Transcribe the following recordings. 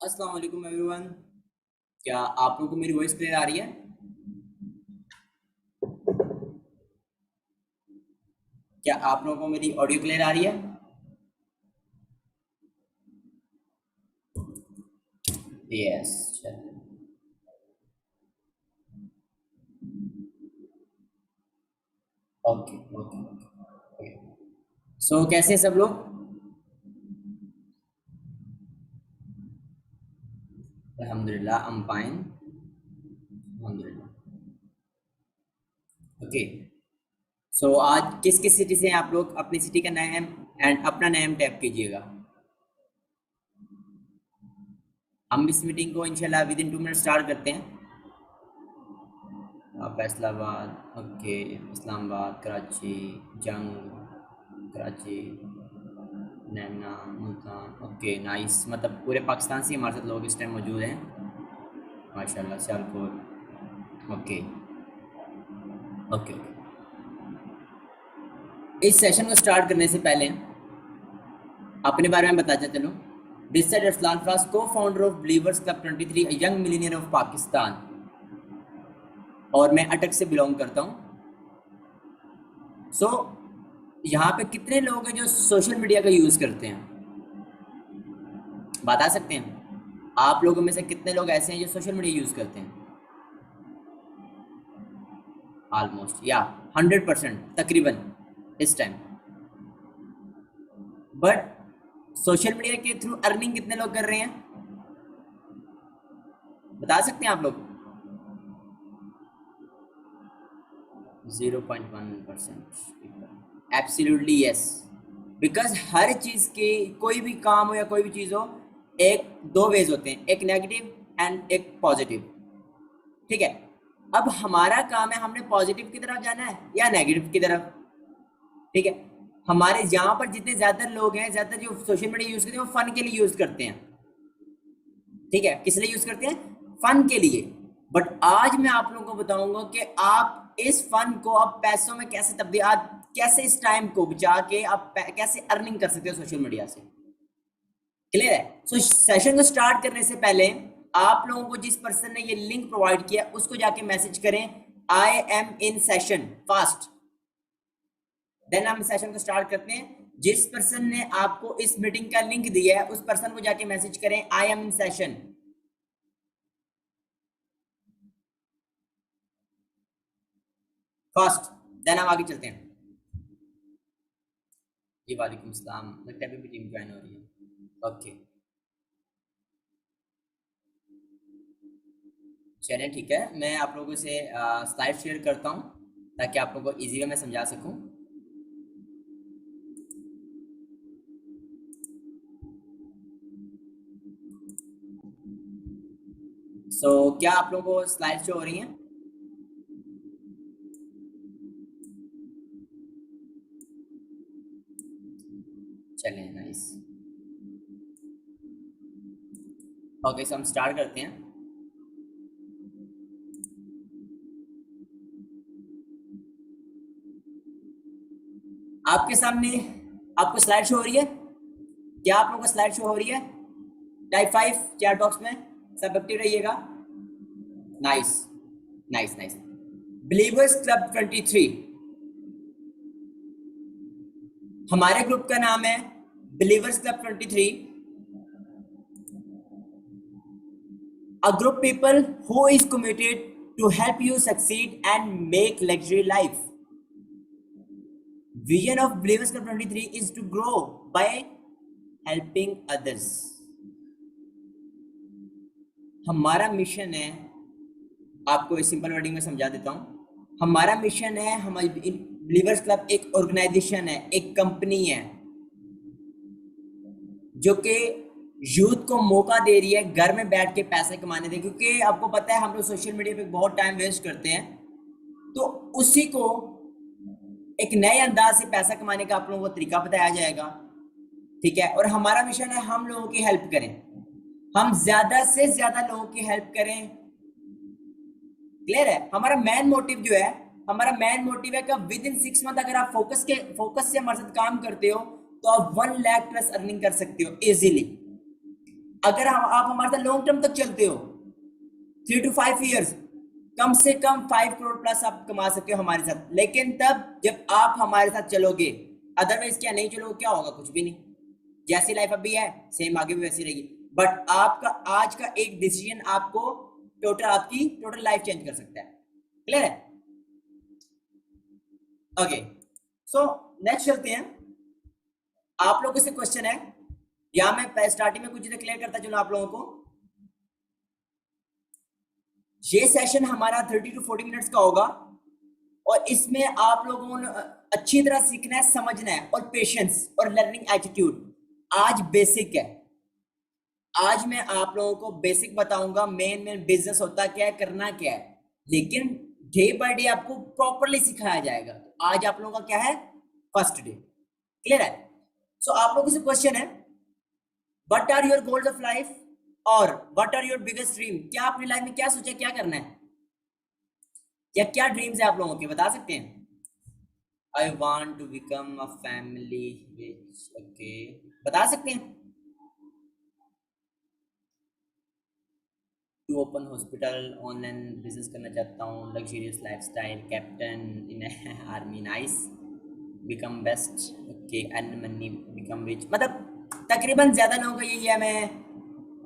अस्सलाम वालेकुम एवरीवन। क्या आप लोगों को मेरी वॉइस क्लियर आ रही है? क्या आप लोगों को मेरी ऑडियो क्लियर आ रही है? Yes. Okay okay okay. So कैसे हैं सब लोग? अल्हम्दुलिल्लाह, आई एम फाइन। अल्हम्दुलिल्लाह। ओके। सो आज किस किस सिटी से हैं आप लोग? अपनी सिटी का नेम एंड अपना नेम टैप कीजिएगा। हम इस मीटिंग को इंशाल्लाह विद इन 2 मिनट स्टार्ट करते हैं। फैसलाबाद, ओके, इस्लामाबाद, कराची, जंग, कराची, नैना, मुल्तान, ओके नाइस। मतलब पूरे पाकिस्तान से हमारे साथ लोग इस टाइम मौजूद हैं माशाल्लाह। Sialkot, okay okay okay. इस सेशन को स्टार्ट करने से पहले अपने बारे में बताता चलूँ। दिस इज अरसलान फास, को founder of believers club 23, a young millionaire of Pakistan, और मैं अटक से बिलोंग करता हूँ। सो यहाँ पे कितने लोग हैं जो सोशल मीडिया का यूज़ करते हैं? बता सकते हैं? आप लोगों में से कितने लोग ऐसे हैं जो सोशल मीडिया यूज़ करते हैं? ऑलमोस्ट या 100% तकरीबन इस टाइम। बट सोशल मीडिया के थ्रू अर्निंग कितने लोग कर रहे हैं? बता सकते हैं आप लोग? 0.1%। Absolutely yes. बिकॉज हर चीज़ की, कोई भी काम हो या कोई भी चीज़ हो, एक दो वेज होते हैं, एक नेगेटिव एंड एक पॉजिटिव। ठीक है। अब हमारा काम है, हमने पॉजिटिव की तरफ जाना है या नेगेटिव की तरफ। ठीक है। हमारे यहाँ पर जितने ज़्यादा लोग हैं, ज़्यादातर जो सोशल मीडिया यूज़ करते हैं वो फन के लिए यूज़ करते हैं। ठीक है, किस लिए यूज़ करते हैं? फन के लिए। बट आज मैं आप लोगों को बताऊंगा कि आप इस फन को आप पैसों में कैसे तब्दील, आप कैसे इस टाइम को बचा के आप कैसे अर्निंग कर सकते हो सोशल मीडिया से। क्लियर है? सो सेशन को स्टार्ट करने से पहले आप लोगों को जिस पर्सन ने ये लिंक प्रोवाइड किया उसको जाके मैसेज करें, I am in session fast. Then हम सेशन को स्टार्ट करते हैं। जिस पर्सन ने आपको इस मीटिंग का लिंक दिया है उस पर्सन को जाके मैसेज करें, I am in session fast. Then हम आगे चलते हैं। जी वालेकुम सलाम, लगता है अभी भी टीम ज्वाइन हो रही है। ओके चलिए ठीक है, मैं आप लोगों से स्लाइड शेयर करता हूँ ताकि आप लोगों को इजी वे में समझा सकूँ। सो क्या आप लोगों को स्लाइड शो हो रही हैं? चलिए नाइस। ओके सो हम स्टार्ट करते हैं। आपके सामने आपको स्लाइड शो हो रही है? क्या आप लोगों को स्लाइड शो हो रही है? टाइप 5 चैट बॉक्स में सब एक्टिव रहिएगा। Nice nice nice. Believers club 23, हमारे ग्रुप का नाम है believers club 23, a group people who is committed to help you succeed and make luxury life. Vision of Believers Club 23 is to grow by helping others. हमारा mission है, आपको इस simple wording में समझा देता हूँ। हमारा मिशन है, हमारी बिलीवर्स क्लब एक ऑर्गेनाइजेशन है, एक कंपनी है जो कि यूथ को मौका दे रही है घर में बैठ के पैसे कमाने दे। क्योंकि आपको पता है हम लोग सोशल मीडिया पे बहुत टाइम वेस्ट करते हैं, तो उसी को एक नए अंदाज से पैसा कमाने का आप लोगों को तरीका बताया जाएगा। ठीक है। और हमारा मिशन है हम लोगों की हेल्प करें, हम ज्यादा से ज्यादा लोगों की हेल्प करें। क्लियर है? हमारा मेन मोटिव जो है, हमारा मेन मोटिव है कि विद इन 6 मंथ अगर आप फोकस से हमारे साथ काम करते हो तो आप 1 लाख प्लस अर्निंग कर सकते हो इजीली। अगर आप हमारे साथ लॉन्ग टर्म तक चलते हो, 3 to 5 years, कम से कम 5 करोड़ प्लस आप कमा सकते हो हमारे साथ, लेकिन तब जब आप हमारे साथ चलोगे। अदरवाइज क्या नहीं चलोगे, क्या होगा, कुछ भी नहीं। जैसी लाइफ अभी है सेम आगे भी वैसी रहेगी। बट आपका आज का एक डिसीजन आपको आपकी टोटल लाइफ चेंज कर सकता है। क्लियर है? ओके, सो नेक्स्ट चलते हैं। आप लोगों से क्वेश्चन है, या मैं स्टार्टिंग में कुछ चीजें क्लियर करता चलूं आप लोगों को। ये सेशन हमारा 30 to 40 मिनट्स का होगा, और इसमें आप लोगों ने अच्छी तरह सीखना है, समझना है, और पेशेंस और लर्निंग एटीट्यूड। आज बेसिक है। आज मैं आप लोगों को बेसिक बताऊंगा, मेन मेन बिजनेस होता क्या है, करना क्या है, लेकिन डे बाय डे आपको प्रॉपरली सिखाया जाएगा। तो आज आप लोगों का क्या है, फर्स्ट डे। क्लियर है? सो आप लोगों से क्वेश्चन है, what are your goals of life, और what are your biggest dream. क्या अपनी लाइफ में क्या सोचा, क्या करना है, या क्या ड्रीम्स है आप लोगों के, बता सकते हैं? I want to become a family rich. Okay, बता सकते हैं? To open hospital, online business करना चाहता हूँ, luxurious lifestyle, captain in army, nice, become best, okay, earn money, become rich. मतलब तकरीबन ज़्यादा लोगों का यही है, मैं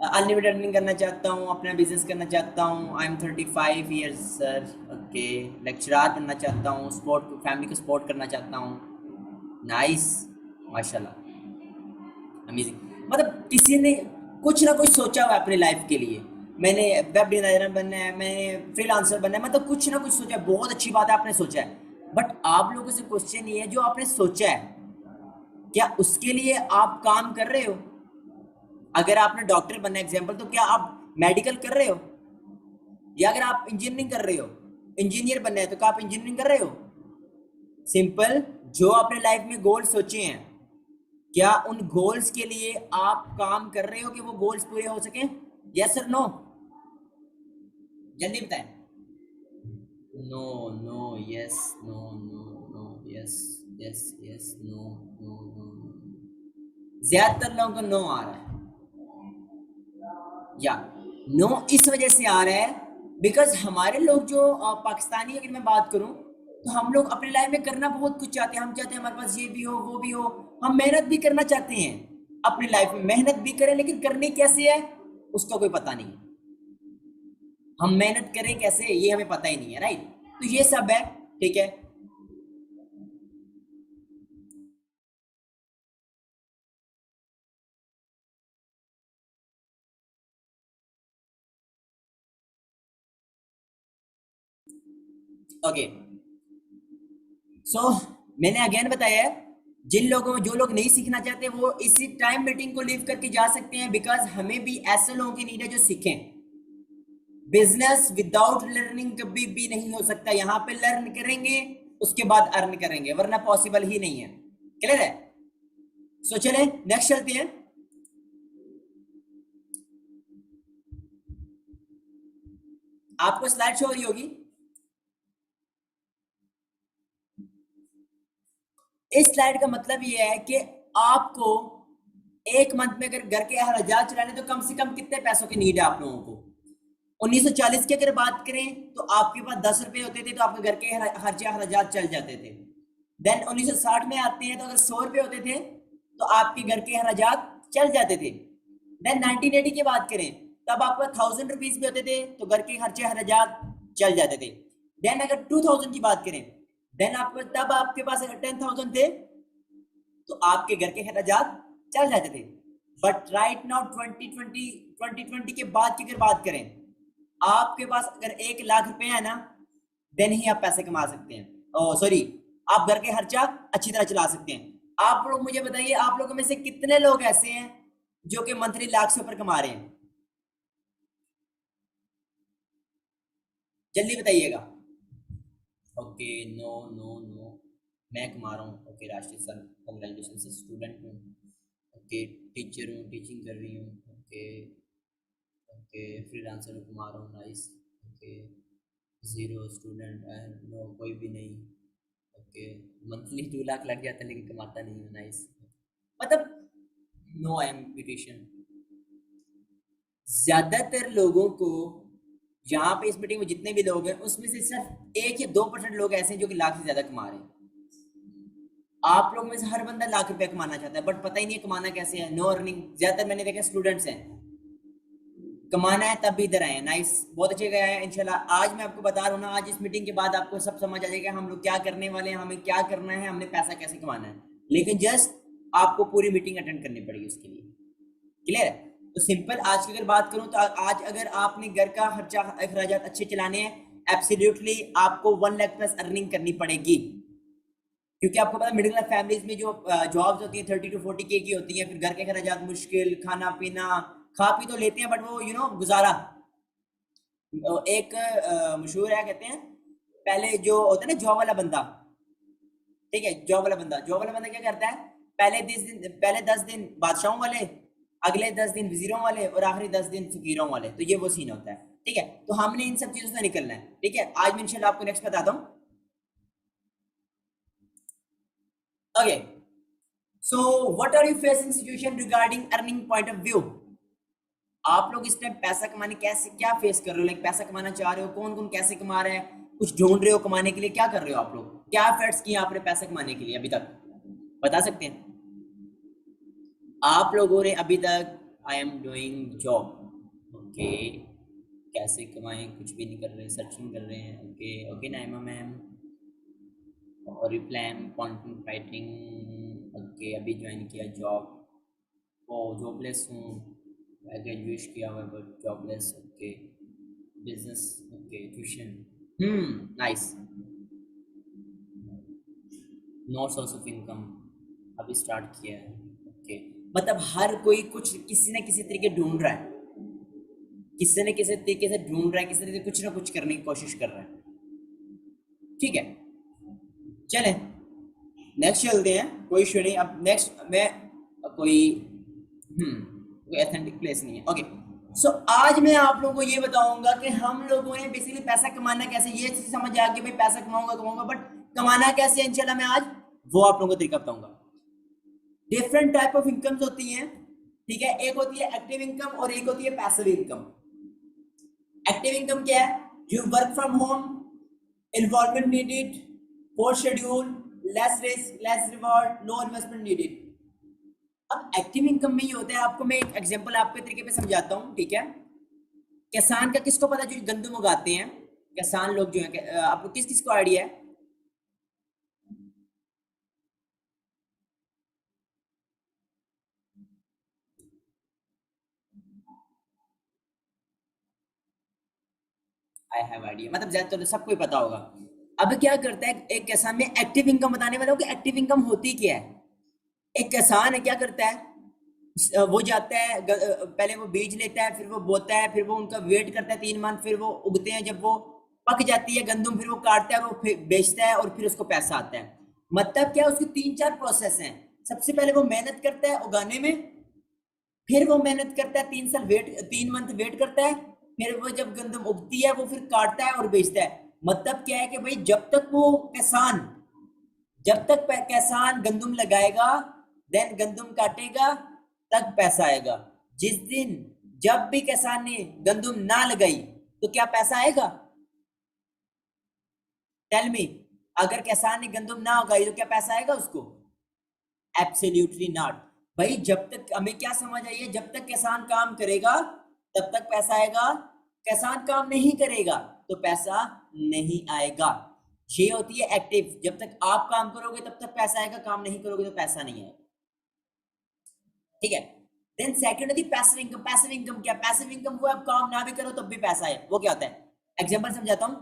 अनलिमिटेड अर्निंग करना चाहता हूँ, अपना बिजनेस करना चाहता हूँ, I am 35 years sir, okay, lecturer बनना चाहता हूँ, स्पोर्ट, फैमिली को सपोर्ट करना चाहता हूँ, नाइस, माशाल्लाह, अमेजिंग। मतलब किसी ने कुछ ना कुछ सोचा हुआ है अपनी लाइफ के लिए। मैंने वेब डिजाइनर बनना है, मैंने फ्रीलांसर बनना है, मतलब कुछ ना कुछ सोचा है। बहुत अच्छी बात है, आपने सोचा है। बट आप लोगों से क्वेश्चन ये है, जो आपने सोचा है, क्या उसके लिए आप काम कर रहे हो? अगर आपने डॉक्टर बनना है एग्जाम्पल, तो क्या आप मेडिकल कर रहे हो? या अगर आप इंजीनियरिंग कर रहे हो, इंजीनियर बनना है, तो क्या आप इंजीनियरिंग कर रहे हो? सिंपल। जो आपने लाइफ में गोल सोचे हैं, क्या उन गोल्स के लिए आप काम कर रहे हो कि वो गोल्स पूरे हो सके? यस और नो? जल्दी बताएं। No, no, yes, no, no, no, yes, yes, yes, no, no, no, no. ज्यादातर लोगों को नो आ रहा है, या नो इस वजह से आ रहा है बिकॉज हमारे लोग जो पाकिस्तानी, अगर मैं बात करूं, तो हम लोग अपनी लाइफ में करना बहुत कुछ चाहते हैं। हम चाहते हैं हमारे पास ये भी हो, वो भी हो। हम मेहनत भी करना चाहते हैं, अपनी लाइफ में मेहनत भी करें, लेकिन करनी कैसे है उसका कोई पता नहीं। हम मेहनत करें कैसे, ये हमें पता ही नहीं है, राइट? तो ये सब है, ठीक है। ओके, सो मैंने अगेन बताया है, जिन लोगों, जो लोग नहीं सीखना चाहते, वो इसी टाइम मीटिंग को लीव करके जा सकते हैं, बिकॉज हमें भी ऐसे लोगों की नीड है जो सीखें। बिजनेस विदाउट लर्निंग कभी भी नहीं हो सकता। यहाँ पे लर्न करेंगे, उसके बाद अर्न करेंगे, वरना पॉसिबल ही नहीं है। क्लियर है? सो चले नेक्स्ट चलते हैं। आपको स्लाइड शो हो रही होगी। इस स्लाइड का मतलब ये है कि आपको एक मंथ में अगर घर के 1000 चलाने, तो कम से कम कितने पैसों की नीड है आप लोगों को? 1940 की अगर बात करें, तो आपके पास 10 रुपए होते थे, तो आपके घर के खर्चे 1000 चल जाते थे। देन 1960 में आते हैं, तो अगर 100 रुपए होते थे, तो आपके घर के 1000 चल जाते थे। देन 1980 की बात करें, तब आपको 1000 रुपीज भी होते थे, तो घर के खर्चे 1000 चल जाते थे। देन अगर 2000 की बात करें, देन आपको, तब आपके पास अगर 10,000 थे, तो आपके घर के 1000 चल जाते थे। बट राइट नाउ 2020 के बाद की अगर बात करें, आपके पास अगर 1 लाख रुपए है ना, देन ही आप पैसे कमा सकते हैं। ओ सॉरी, आप घर के खर्चा अच्छी तरह चला सकते हैं। आप लोग मुझे बताइए, आप लोगों में से कितने लोग ऐसे हैं जो कि मंथली लाख से ऊपर कमा रहे हैं? जल्दी बताइएगा। ओके, नो, नो, नो, मैं कमा रहा हूँ। ओके राष्ट्रीय सर, कंग्रेचुलेशन से, स्टूडेंट हूँ। ओके, टीचर हूँ, टीचिंग कर रही हूँ। ओके, ओके, फ्रीलांसर हूँ, कमा रहा हूँ, nice. Okay, zero student and no, कोई भी नहीं। ओके, मंथली 2 लाख लग जाता है, लेकिन कमाता नहीं हूँ, नाइस। मतलब नो, आई एम ब्यूटिशियन। ज्यादातर लोगों को यहाँ पे इस मीटिंग में जितने भी लोग हैं उसमें से सिर्फ 1 या 2% लोग ऐसे हैं जो कि लाख से ज्यादा कमा रहे हैं। आप लोग में से हर बंदा लाख रुपए कमाना चाहता है, बट पता ही नहीं है कमाना कैसे है। No earning. ज्यादातर मैंने देखा स्टूडेंट्स हैं, कमाना है तब भी इधर आए। नाइस, बहुत अच्छे गया है इंशाल्लाह। आज मैं आपको बता रहा हूँ ना, आज इस मीटिंग के बाद आपको सब समझ आ जाएगा हम लोग क्या करने वाले हैं, हमें क्या करना है, हमने पैसा कैसे कमाना है। लेकिन जस्ट आपको पूरी मीटिंग अटेंड करनी पड़ेगी उसके लिए। क्लियर है? तो सिंपल आज की अगर बात करूं तो आज अगर आपने घर का खर्चा अखराजात अच्छे चलाने हैं, एब्सोल्युटली आपको 1 लाख प्लस अर्निंग करनी पड़ेगी। क्योंकि आपको पता है मिडिल क्लास फैमिलीज में जो जॉब्स होती है 30 to 40 के की होती है, फिर घर के खर्चात मुश्किल, खाना पीना, खा पी तो लेते हैं बट वो गुजारा। एक मशहूर है, कहते हैं पहले जो होता है ना जॉब वाला बंदा, ठीक है, जॉब वाला बंदा क्या करता है, पहले 10 दिन बादशाहों वाले, अगले 10 दिन वजीरों वाले और आखिरी 10 दिन फकीरों वाले। तो ये वो सीन होता है, ठीक है। तो हमने इन सब चीजों से निकलना है, ठीक है। आज मैं इंशाल्लाह आपको नेक्स्ट बताता हूँ। Okay, so what are you facing situation regarding earning point of view. आप लोग इस टाइम पैसा कमाने कैसे क्या फेस कर रहे हो, लाइक पैसा कमाना चाह रहे हो, कौन कौन कैसे कमा रहा है, कुछ ढूंढ रहे हो कमाने के लिए, क्या कर रहे हो आप लोग, क्या एफर्ट्स किए आपने पैसा कमाने के लिए अभी तक, बता सकते हैं आप लोगों ने अभी तक। I am doing job, okay, कैसे कमाएं, कुछ भी नहीं कर रहे, सर्चिंग कर रहे हैं, ओके ओके नाइमा मैम, और रिप्लान कंटेंट राइटिंग, ओके, अभी ज्वाइन किया जॉब, ओ जॉबलेस हूँ, ग्रेजुएशन किया हुआ है but jobless, okay, business, okay, tuition, nice, no source of income, अभी स्टार्ट किया है, ओके। मतलब हर कोई कुछ किसी न किसी तरीके ढूंढ रहा है, किसी न किसी तरीके से ढूंढ रहा है, किसी तरीके से कुछ ना कुछ करने की कोशिश कर रहा है, ठीक है। चले नेक्स्ट चलते हैं, कोई इशू नहीं। अब नेक्स्ट मैं कोई कोई एथेंटिक प्लेस नहीं है, ओके। सो आज मैं आप लोगों को ये बताऊंगा कि हम लोगों ने बेसिकली पैसा कमाना कैसे, ये चीज समझ आ गई भाई पैसा कमाऊंगा, बट कमाना कैसे है इंशाल्लाह मैं आज वो आप लोगों को तरीका बताऊंगा। डिफरेंट टाइप ऑफ इनकम्स होती हैं, ठीक है। एक होती है एक्टिव इनकम और एक होती है पैसिव इनकम। एक्टिव इनकम क्या है, you work from home, involvement needed, for schedule, less risk, less reward, no investment needed. अब एक्टिव इनकम में ये होता है, आपको मैं एक एग्जांपल आपके तरीके पे समझाता हूँ, ठीक है। किसान का किसको पता जो गंदम उगाते हैं, किसान लोग जो है, आपको किस किस को आइडिया है। आई हैव आइडिया, मतलब ज्यादातर तो सबको ही पता होगा। अब क्या करता है एक किसान, में एक्टिव इनकम बताने वाला हूँ कि एक्टिव इनकम होती क्या है। एक किसान है, क्या करता है, वो जाता है, पहले वो बीज लेता है, फिर वो बोता है, फिर वो उनका वेट करता है 3 मंथ, फिर वो उगते हैं, जब वो पक जाती है गंदम, फिर वो काटता है और वो फिर बेचता है और फिर उसको पैसा आता है। मतलब क्या, उसकी 3-4 प्रोसेस हैं। सबसे पहले वो मेहनत करता है उगाने में, फिर वो मेहनत करता है 3 मंथ वेट करता है, फिर वो जब गंदम उगती है वो फिर काटता है और बेचता है। मतलब क्या है कि भाई जब तक किसान गंदम लगाएगा, देन गंदम काटेगा, तक पैसा आएगा। जिस दिन जब भी किसान ने गंदम ना लगाई तो क्या पैसा आएगा, टेल मी। अगर किसान ने गंदम ना उगाई तो क्या पैसा आएगा उसको, एब्सोल्युटली नॉट। भाई जब तक हमें क्या समझ आई है, जब तक किसान काम करेगा तब तक पैसा आएगा, किसान काम नहीं करेगा तो पैसा नहीं आएगा। ये होती है एक्टिव, जब तक आप काम करोगे तब तक पैसा आएगा, काम नहीं करोगे तो पैसा नहीं आएगा, ठीक है। देन सेकंड होती है पैसिव इनकम। पैसिव इनकम क्या, पैसिव इनकम वो आप काम ना भी करो तब भी पैसा है, वो क्या होता है, एग्जांपल समझाता हूं।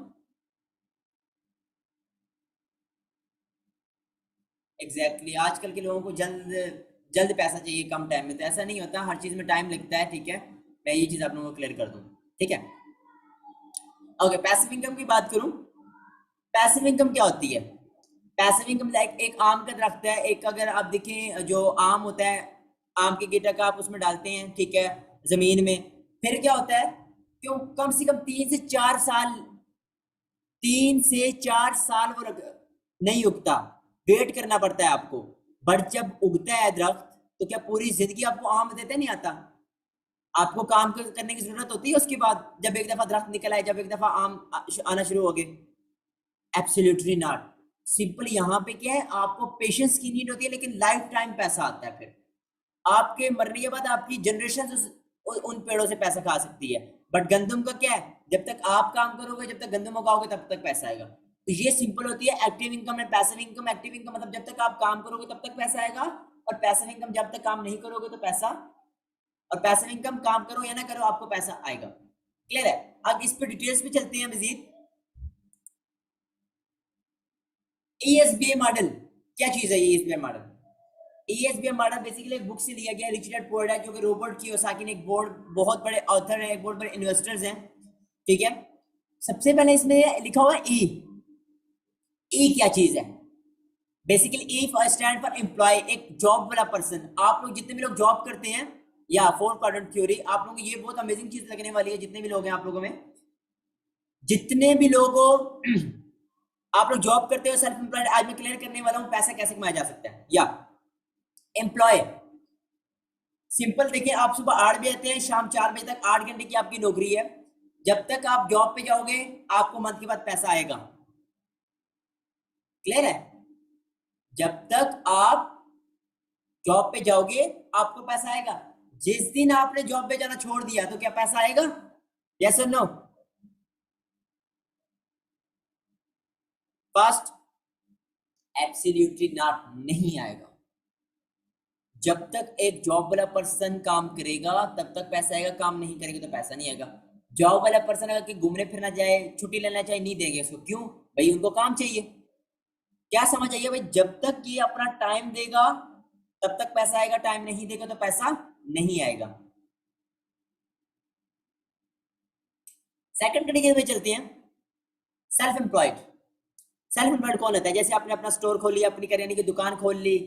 एग्जैक्टली आजकल के लोगों को जल्द जल्द पैसा चाहिए कम टाइम में, तो ऐसा नहीं होता, हर चीज में टाइम लगता है, ठीक है। मैं ये चीज आप लोगों को क्लियर कर दूं, ठीक है। ओके, पैसिव इनकम की बात करूं, पैसिव इनकम क्या होती है। पैसिव इनकम लाइक एक आम का दरख्त है, एक अगर आप देखें जो आम होता है, आम के गिटक आप उसमें डालते हैं, ठीक है, जमीन में, फिर क्या होता है, क्यों कम से कम 3 से 4 साल, 3 से 4 साल वो नहीं उगता, वेट करना पड़ता है आपको। बट जब उगता है दरख्त तो क्या पूरी जिंदगी आपको आम देते नहीं आता, आपको काम करने की जरूरत होती है उसके बाद, जब एक दफा दरख्त निकल आए, जब एक दफा आम आना शुरू हो गए? Absolutely not. सिंपल यहाँ पे क्या है, आपको पेशेंस की नीड होती है, लेकिन लाइफ टाइम पैसा आता है। फिर आपके मरने के बाद आपकी जनरेशन उन पेड़ों से पैसा खा सकती है। बट गंदम का क्या है, जब तक आप काम करोगे, जब तक गंदम उगाओगे, तब तक पैसा आएगा। तो ये सिंपल होती है active income and passive income. Active income मतलब जब तक आप काम करोगे तब तक पैसा आएगा, और पैसिव इनकम जब तक काम नहीं करोगे तो पैसा, और पैसिव इनकम काम करो या ना करो आपको पैसा आएगा। क्लियर है? अब इस पे डिटेल्स में चलते हैं मजीद। ईएसबीए मॉडल क्या चीज है? ईएसबीए मॉडल, ईएसबीए मॉडल बेसिकली एक बुक से लिया गया, रिच डैड पुअर डैड, जो कि रॉबर्ट कियोसाकी ने, एक बोर्ड बहुत बड़े ऑथर है, एक बहुत बड़े इन्वेस्टर्स हैं। ठीक है, सबसे पहले इसमें लिखा हुआ ई। ई क्या चीज है? Basically E for stand for employ, एक जॉब वाला पर्सन। आप लोग जितने भी लोग जॉब करते हैं, या फोर क्वाड्रेंट थ्योरी, आप लोगों को ये बहुत अमेजिंग चीज लगने वाली है। जितने भी लोग हैं आप लोगों में, जितने भी लोगों आप लोग जॉब करते हो, सेल्फ एम्प्लॉयड, आज मैं क्लियर करने वाला हूं पैसा कैसे कमाया जा सकता है। या एम्प्लॉय, सिंपल देखिए, आप सुबह 8 बजे आते हैं, शाम 4 बजे तक 8 घंटे की आपकी नौकरी है। जब तक आप जॉब पे जाओगे आपको मंथ के बाद पैसा आएगा। क्लियर है? जब तक आप जॉब पे जाओगे आपको पैसा आएगा। जिस दिन आपने जॉब पे जाना छोड़ दिया तो क्या पैसा आएगा? यस और नो? फर्स्ट, एब्सोल्युटली नॉट, नहीं आएगा। जब तक एक जॉब वाला पर्सन काम करेगा तब तक पैसा आएगा, काम नहीं करेगा तो पैसा नहीं आएगा। जॉब वाला पर्सन अगर कि घूमने फिरना जाए, छुट्टी लेना चाहे, नहीं देंगे उसको। क्यों भाई? उनको काम चाहिए। क्या समझ आइए भाई? जब तक ये अपना टाइम देगा तब तक पैसा आएगा, टाइम नहीं देगा तो पैसा नहीं आएगा। सेकंड कैटेगरी में चलते हैं, सेल्फ एम्प्लॉयड। सेल्फ एम्प्लॉयड कौन होता है? जैसे आपने अपना स्टोर खोल लिया, अपनी करियाने की दुकान खोल ली,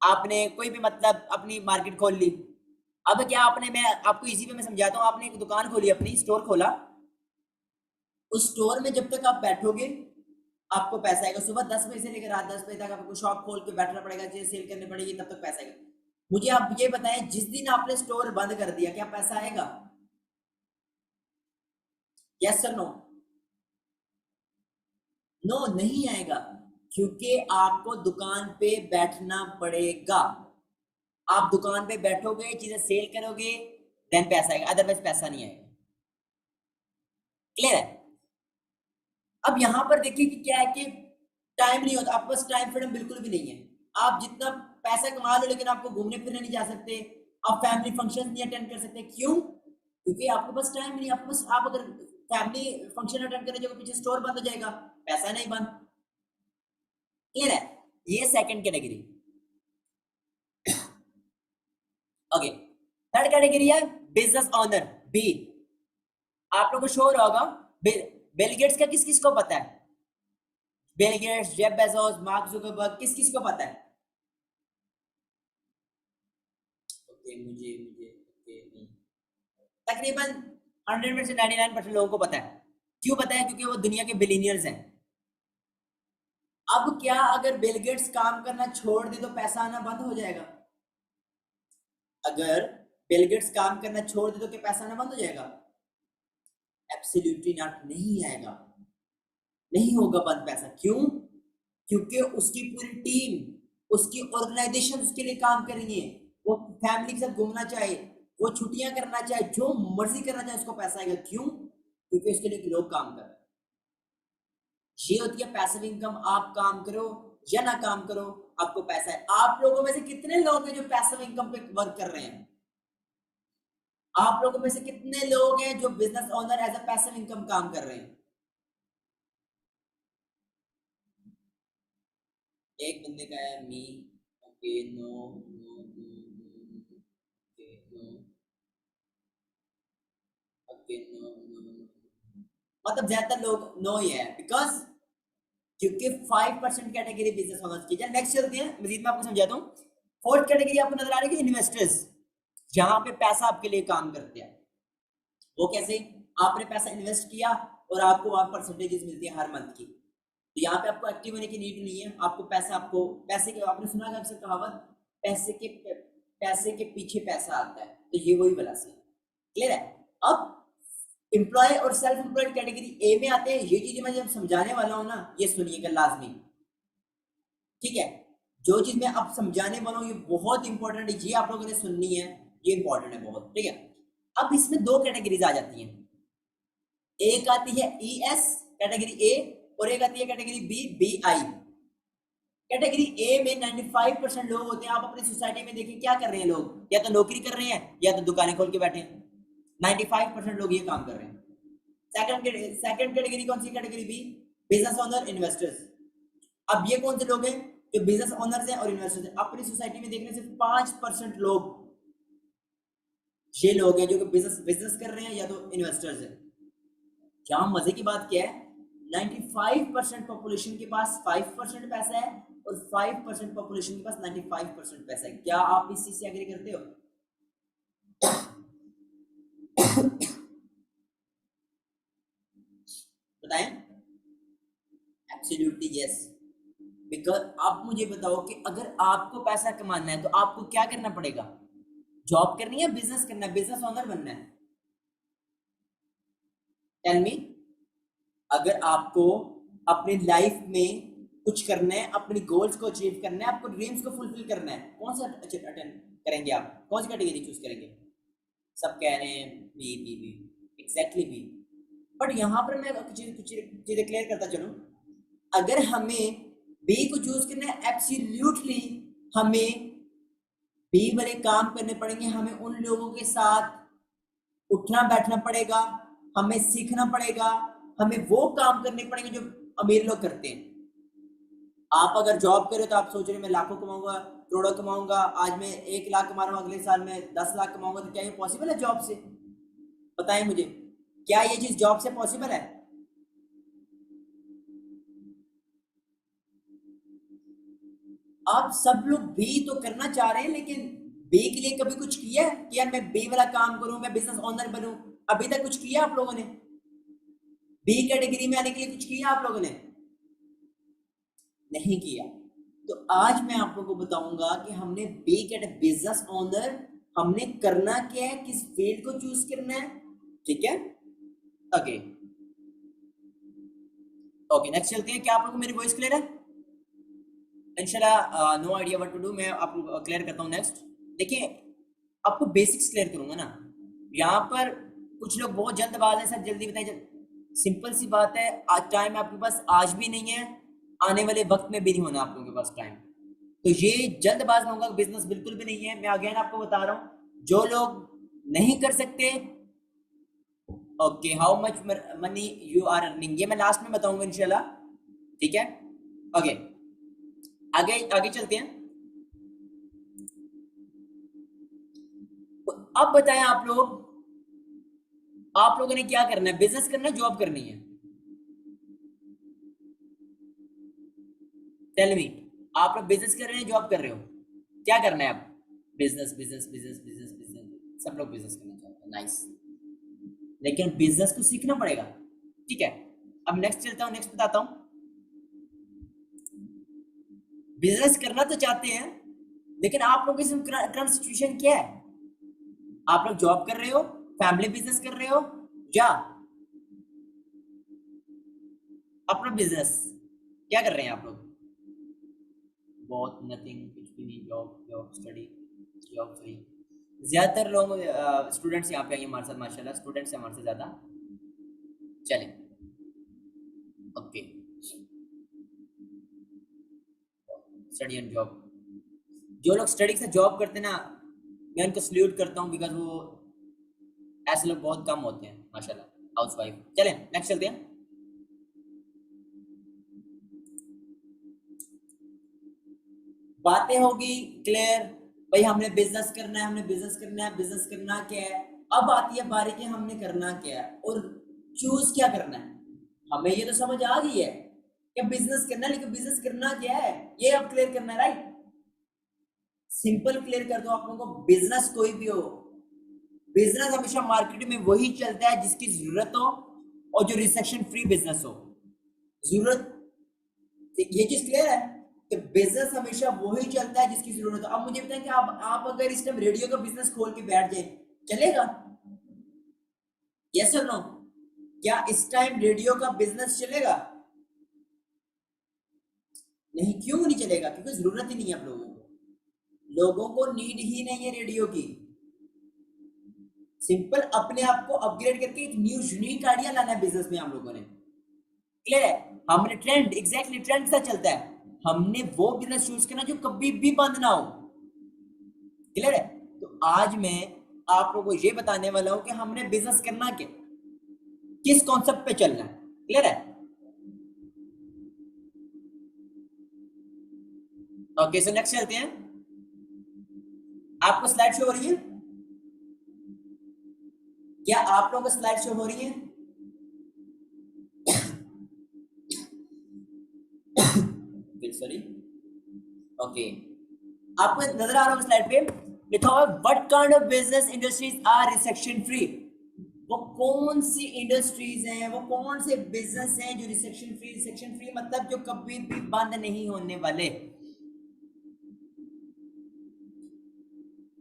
आपने कोई भी मतलब अपनी मार्केट खोल ली। अब क्या आपने, मैं आपको इजी वे में समझाता हूँ, आपने एक दुकान खोली, अपनी स्टोर खोला, उस स्टोर में जब तक आप बैठोगे आपको पैसा आएगा। सुबह 10 बजे से लेकर रात 10 बजे तक आपको शॉप खोल के बैठना पड़ेगा, चीजें सेल करनी पड़ेगी, तब तक पैसा आएगा। मुझे आप ये बताएं, जिस दिन आपने स्टोर बंद कर दिया क्या पैसा आएगा? यस और नो? नो, नहीं आएगा, क्योंकि आपको दुकान पे बैठना पड़ेगा। आप दुकान पे बैठोगे, चीजें सेल करोगे, देन पैसा आएगा, अदरवाइज पैसा नहीं आएगा। क्लियर है? अब यहां पर देखिए कि क्या है कि टाइम नहीं होता आपके पास, टाइम फ्रीडम बिल्कुल भी नहीं है। आप जितना पैसा कमा लो लेकिन आपको घूमने फिरने नहीं जा सकते, आप फैमिली फंक्शन नहीं अटेंड कर सकते। क्यों? क्योंकि आपके पास टाइम नहीं। आपके पास, आप अगर फैमिली फंक्शन अटेंड करने जाओगे, पीछे स्टोर बंद हो जाएगा, पैसा नहीं बंद। क्लियर है? ये second category. Okay, third category है बिजनेस ओनर, बी। आप लोगों को शो होगा, बिल गेट्स का किस किस को पता है? Bill Gates, Jeff Bezos, mark Zuckerberg, किस किस को पता है? ओके, मुझे मुझे ओके, नहीं, तकरीबन 100 में से 99% लोगों को पता है। क्यों पता है? क्योंकि वो दुनिया के बिलियनियर्स हैं। अब क्या अगर बिल गेट्स काम करना छोड़ दे तो पैसा आना बंद हो जाएगा? अगर बिल गेट्स काम करना छोड़ दे तो क्या पैसा आना बंद हो जाएगा? एब्सोल्युटली नॉट, नहीं आएगा, नहीं होगा बंद पैसा। क्यों? क्योंकि उसकी पूरी टीम, उसकी ऑर्गेनाइजेशन उसके लिए काम करेंगे। वो फैमिली के साथ घूमना चाहे, वो छुट्टियां करना चाहे, जो मर्जी करना चाहे, उसको पैसा आएगा। क्यों? क्योंकि उसके लिए लोग काम कर रहे हैं। ये होती है पैसिव इनकम। आप काम करो या ना काम करो, आपको पैसा है। आप लोगों में से कितने लोग हैं जो पैसिव इनकम पे वर्क कर रहे हैं? आप लोगों में से कितने लोग हैं जो business owner as a passive income काम कर रहे हैं? एक बंदे का है मी। Okay, no no no no, okay no, okay no no, मतलब ज्यादातर लोग नो ही है, बिकॉज क्योंकि 5% कैटेगरी बिजनेस ओनर्स की। नेक्स्ट चलते हैं, मजीद मैं आपको समझाता हूँ। फोर्थ कैटेगरी आपको नजर आ रही है, इन्वेस्टर्स, जहां पे पैसा आपके लिए काम करते हैं। वो कैसे? आपने पैसा इन्वेस्ट किया और आपको वहां परसेंटेजेस मिलती है हर मंथ की। तो यहाँ पे आपको एक्टिव होने की नीड नहीं है। आपको पैसा, आपको पैसे के, आपने सुना है अक्सर कहावत, पैसे के पैसे के पीछे पैसा आता है। तो ये वही वाला सीन, क्लियर है। अब एम्प्लॉय और सेल्फ एम्प्लॉयड कैटेगरी ए में आते हैं। ये चीजें मैं जब समझाने वाला हूँ ना, ये सुनिएगा लाजमी, ठीक है। जो चीज मैं अब समझाने वाला हूँ ये बहुत इंपॉर्टेंट है, ये आप लोगों ने सुननी है, ये इंपॉर्टेंट है बहुत, ठीक है। अब इसमें दो कैटेगरीज आ जाती हैं, एक आती है ई एस कैटेगरी ए, और एक आती है category B B I. Category A में 95% लोग होते हैं। आप अपनी सोसाइटी में देखिए क्या कर रहे हैं लोग, या तो नौकरी कर रहे हैं या तो दुकानें खोल के बैठे हैं। 95% लोग ये काम कर रहे हैं। सेकंड कैटेगरी कौन सी category B, business owner investors. अब ये कौन से लोग हैं जो बिजनेस ओनर्स हैं और इन्वेस्टर्स हैं। अपनी सोसाइटी में देखने सिर्फ 5% लोग ये लोग हैं जो कि बिजनेस कर रहे हैं या तो इन्वेस्टर्स हैं। क्या मजे की बात क्या है, 95% पॉपुलेशन के पास 5% पैसा है और 5% पॉपुलेशन के पास 95% पैसा है। क्या आप इस चीज से एग्री करते हो? बताएं। Absolutely yes. बिकॉज आप मुझे बताओ कि अगर आपको पैसा कमाना है तो आपको क्या करना पड़ेगा, जॉब करनी है, बिजनेस करना है, बिजनेस ओनर बनना है? Tell me. अगर आपको अपनी लाइफ में कुछ करना है, अपनी गोल्स को अचीव करना है, आपको ड्रीम्स को फुलफिल करना है, कौन सा अटेंड करेंगे आप, कौन सी कैटेगरी चूज करेंगे? सब कह रहे हैं B B B, exactly B. But यहाँ पर मैं कुछ चीजें क्लियर करता चलूं। अगर हमें बी को चूज करना है, एब्सोल्युटली हमें बी वाले काम करने पड़ेंगे। हमें उन लोगों के साथ उठना बैठना पड़ेगा, हमें सीखना पड़ेगा, हमें वो काम करने पड़ेंगे जो अमीर लोग करते हैं। आप अगर जॉब करें तो आप सोच रहे हैं मैं लाखों कमाऊंगा, करोड़ों कमाऊंगा, आज मैं 1 लाख कमा रहा हूँ, अगले साल में 10 लाख कमाऊंगा, तो क्या ये पॉसिबल है जॉब से? बताएं मुझे, क्या ये चीज जॉब से पॉसिबल है? आप सब लोग बी तो करना चाह रहे हैं, लेकिन बी के लिए कभी कुछ किया है कि यार मैं बी वाला काम करूं, मैं बिजनेस ओनर बनूं? अभी तक कुछ किया आप लोगों ने? बी कैटेगरी में आने के लिए कुछ किया आप लोगों ने? नहीं किया। तो आज मैं आप लोगों को बताऊंगा कि हमने बी कैट बिजनेस ओनर हमने करना क्या है, किस फील्ड को चूज करना है, ठीक है। ओके ओके, नेक्स्ट चलते हैं। क्या आप लोगों को मेरी वॉइस क्लियर है? इंशाल्लाह no idea what to do, मैं आपको क्लियर करता हूँ नेक्स्ट। देखिए, आपको बेसिक्स क्लियर करूंगा ना। यहाँ पर कुछ लोग बहुत जल्दबाज है, सर जल्दी बताइए। सिंपल सी बात है, आज टाइम आपके पास आज भी नहीं है, आने वाले वक्त में भी नहीं होना आप लोगों के पास टाइम। तो ये जल्दबाज होगा बिजनेस बिल्कुल भी नहीं है। मैं अगेन आपको बता रहा हूँ, जो लोग नहीं कर सकते, okay, how much money you are earning, ये मैं लास्ट में बताऊंगा इंशाल्लाह, ठीक है। ओके, आगे आगे चलते हैं। तो अब बताएं आप लोगों ने क्या करना है, बिजनेस करना है, जॉब करनी है? Tell me. आप लोग बिजनेस कर रहे हैं, जॉब कर रहे हो, क्या करना है आप? Business business business business business, सब लोग बिजनेस करना चाहते हैं, नाइस। लेकिन बिजनेस को सीखना पड़ेगा, ठीक है। अब नेक्स्ट चलता हूँ, नेक्स्ट बताता हूँ। बिजनेस करना तो चाहते हैं, लेकिन आप लोगों की करंट सिचुएशन क्या है? आप लोग जॉब कर रहे हो, फैमिली बिजनेस कर रहे हो, या अपना बिजनेस, क्या कर रहे हैं आप लोग? बहुत नथिंग, कुछ भी नहीं, job job study, job free. ज्यादातर लोग स्टूडेंट्स यहाँ पे आइए हमारे साथ, माशाल्लाह स्टूडेंट्स हैं हमारे से ज्यादा। चलें, ओके, स्टडी एंड जॉब। जो लोग स्टडी से जॉब करते हैं ना, मैं उनको सल्यूट करता हूँ, बिकॉज वो ऐसे लोग बहुत कम होते हैं माशाल्लाह, हाउस वाइफ। चलें नेक्स्ट चलते हैं। बातें होगी क्लियर, भाई हमने बिजनेस करना है, हमने बिजनेस करना है, बिजनेस करना क्या है। अब आती है बारी कि हमने करना क्या है और चूज क्या करना है। हमें ये तो समझ आ गई है कि बिजनेस करना है, लेकिन बिजनेस करना क्या है ये अब क्लियर करना है, राइट। सिंपल क्लियर कर दो आप लोगों को, बिजनेस कोई भी हो, बिजनेस हमेशा मार्केट में वही चलता है जिसकी जरूरत हो और जो रिसेक्शन फ्री बिजनेस हो। जरूरत, ये चीज क्लियर है कि बिजनेस हमेशा वही चलता है जिसकी जरूरत हो। अब मुझे बताएं कि आप अगर इस टाइम रेडियो का बिजनेस खोल के बैठ जाए, चलेगा? यस और नो? क्या इस टाइम रेडियो का बिजनेस चलेगा? नहीं। क्यों नहीं चलेगा? क्योंकि जरूरत ही नहीं है आप लोगों को, लोगों को नीड ही नहीं है रेडियो की। सिंपल अपने आप को अपग्रेड करके एक न्यू यूनिक आइडिया लाना है बिजनेस में हम लोगों ने। क्लियर है? हमने ट्रेंड, एग्जैक्टली ट्रेंड सा चलता है, हमने वो बिजनेस चूज करना जो कभी भी बंद ना हो। क्लियर है? तो आज मैं आप लोगों को ये बताने वाला हूं कि हमने बिजनेस करना क्या, किस कॉन्सेप्ट पे चलना है। क्लियर है? ओके, सो नेक्स्ट चलते हैं। आपको स्लाइड शो हो रही है? क्या आप लोगों को स्लाइड शो हो रही है? सॉरी। ओके, आपको नजर आ रहा होगा स्लाइड पे लिखा हुआ what kind of business industries are recession free. वो कौन सी इंडस्ट्रीज हैं, वो कौन से बिजनेस हैं जो रिसेक्शन फ्री? रिसेक्शन फ्री मतलब जो कभी भी बंद नहीं होने वाले।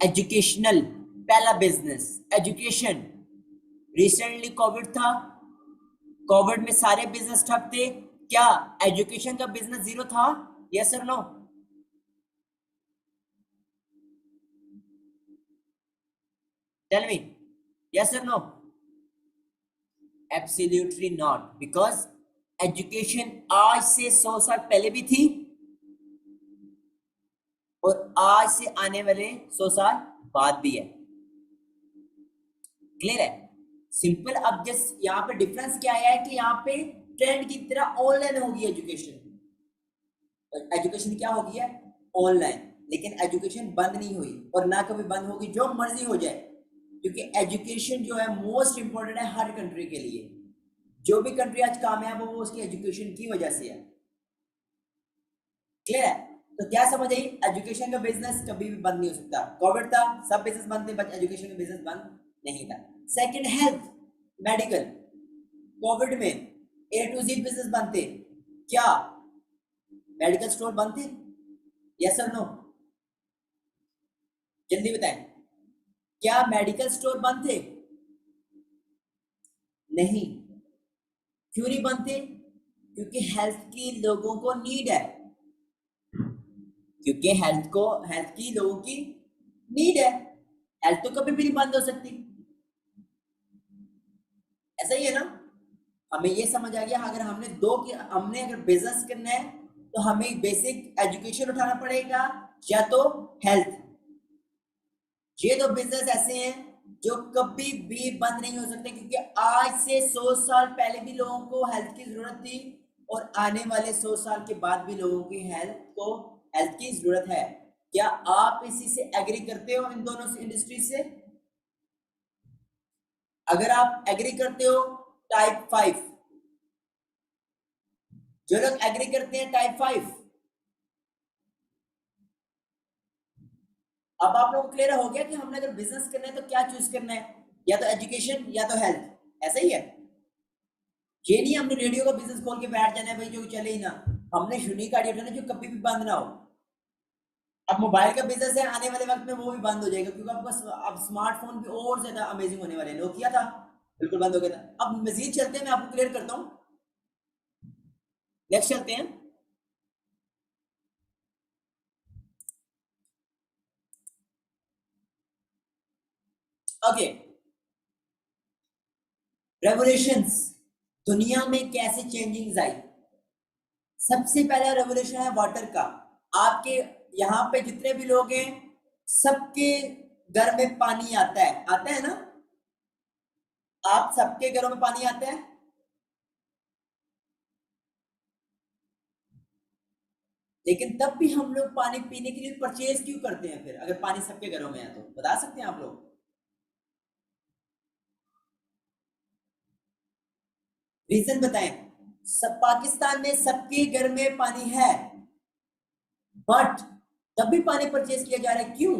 एजुकेशनल, पहला बिजनेस एजुकेशन। रिसेंटली कोविड था, कोविड में सारे बिजनेस ठप थे, क्या एजुकेशन का बिजनेस जीरो था? यस और नो? टेल मी, यस और no? Absolutely not, because education आज से 100 साल पहले भी थी और आज से आने वाले 100 साल बाद भी है। क्लियर है? सिंपल। अब जस्ट यहाँ पे डिफरेंस क्या आया है कि यहाँ पे ट्रेंड की तरह ऑनलाइन होगी एजुकेशन। एजुकेशन क्या होगी है? ऑनलाइन। लेकिन एजुकेशन बंद नहीं हुई और ना कभी बंद होगी, जो मर्जी हो जाए, क्योंकि एजुकेशन जो है मोस्ट इंपॉर्टेंट है हर कंट्री के लिए। जो भी कंट्री आज कामयाब हो वो उसकी एजुकेशन की वजह से है। क्लियर है? तो क्या समझ आई? एजुकेशन का बिजनेस कभी भी बंद नहीं हो सकता। कोविड था, सब बिजनेस बंद थे, बट एजुकेशन का बिजनेस बंद नहीं था। Second, health, medical. कोविड में ए टू जेड बिजनेस बंद थे, क्या मेडिकल स्टोर बंद थे? यस और नो? जल्दी बताएं, क्या मेडिकल स्टोर बंद थे? नहीं। क्यों नहीं बंद थे? क्योंकि हेल्थ की लोगों को नीड है, क्योंकि हेल्थ की लोगों की नीड है। हेल्थ तो कभी भी नहीं बंद हो सकती। ऐसा ही है ना? हमें ये समझ आ गया, अगर हमने अगर बिजनेस करना है तो हमें बेसिक एजुकेशन उठाना पड़ेगा या तो हेल्थ। ये दो बिजनेस ऐसे हैं जो कभी भी बंद नहीं हो सकते, क्योंकि आज से 100 साल पहले भी लोगों को हेल्थ की जरूरत थी और आने वाले 100 साल के बाद भी लोगों की हेल्थ की जरूरत है। क्या आप इसी से एग्री करते हो, इन दोनों इंडस्ट्री से? अगर आप एग्री करते हो, टाइप 5। जो लोग एग्री करते हैं टाइप 5। अब आप लोगों को क्लियर हो गया कि हमने अगर बिजनेस करना है तो क्या चूज करना है, या तो एजुकेशन या तो हेल्थ। ऐसा ही है? ये नहीं हमने रेडियो का बिजनेस खोल के बैठ जाना है भाई जो चले ही ना। हमने यूनिक आइडिया उठाना जो कभी भी बंद ना हो। अब मोबाइल का बिजनेस है, आने वाले वक्त में वो भी बंद हो जाएगा, क्योंकि आपका अब स्मार्टफोन भी और ज्यादा अमेजिंग होने वाले हैं। नोकिया था, बिल्कुल बंद हो गया था। अब मजीद चलते हैं, मैं आपको क्लियर करता हूँ। नेक्स्ट चलते हैं। ओके, रेवोल्यूशंस, दुनिया में कैसे चेंजिंग्स आई। सबसे पहला रेवोल्यूशन है वाटर का। आपके यहाँ पे जितने भी लोग हैं सबके घर में पानी आता है ना? आप सबके घरों में पानी आता है। लेकिन तब भी हम लोग पानी पीने के लिए परचेज क्यों करते हैं फिर, अगर पानी सबके घरों में है तो बता सकते हैं आप लोग? रीजन बताएं। सब पाकिस्तान में सबके घर में पानी है, बट तब भी पानी परचेज किया जा रहा है, क्यों?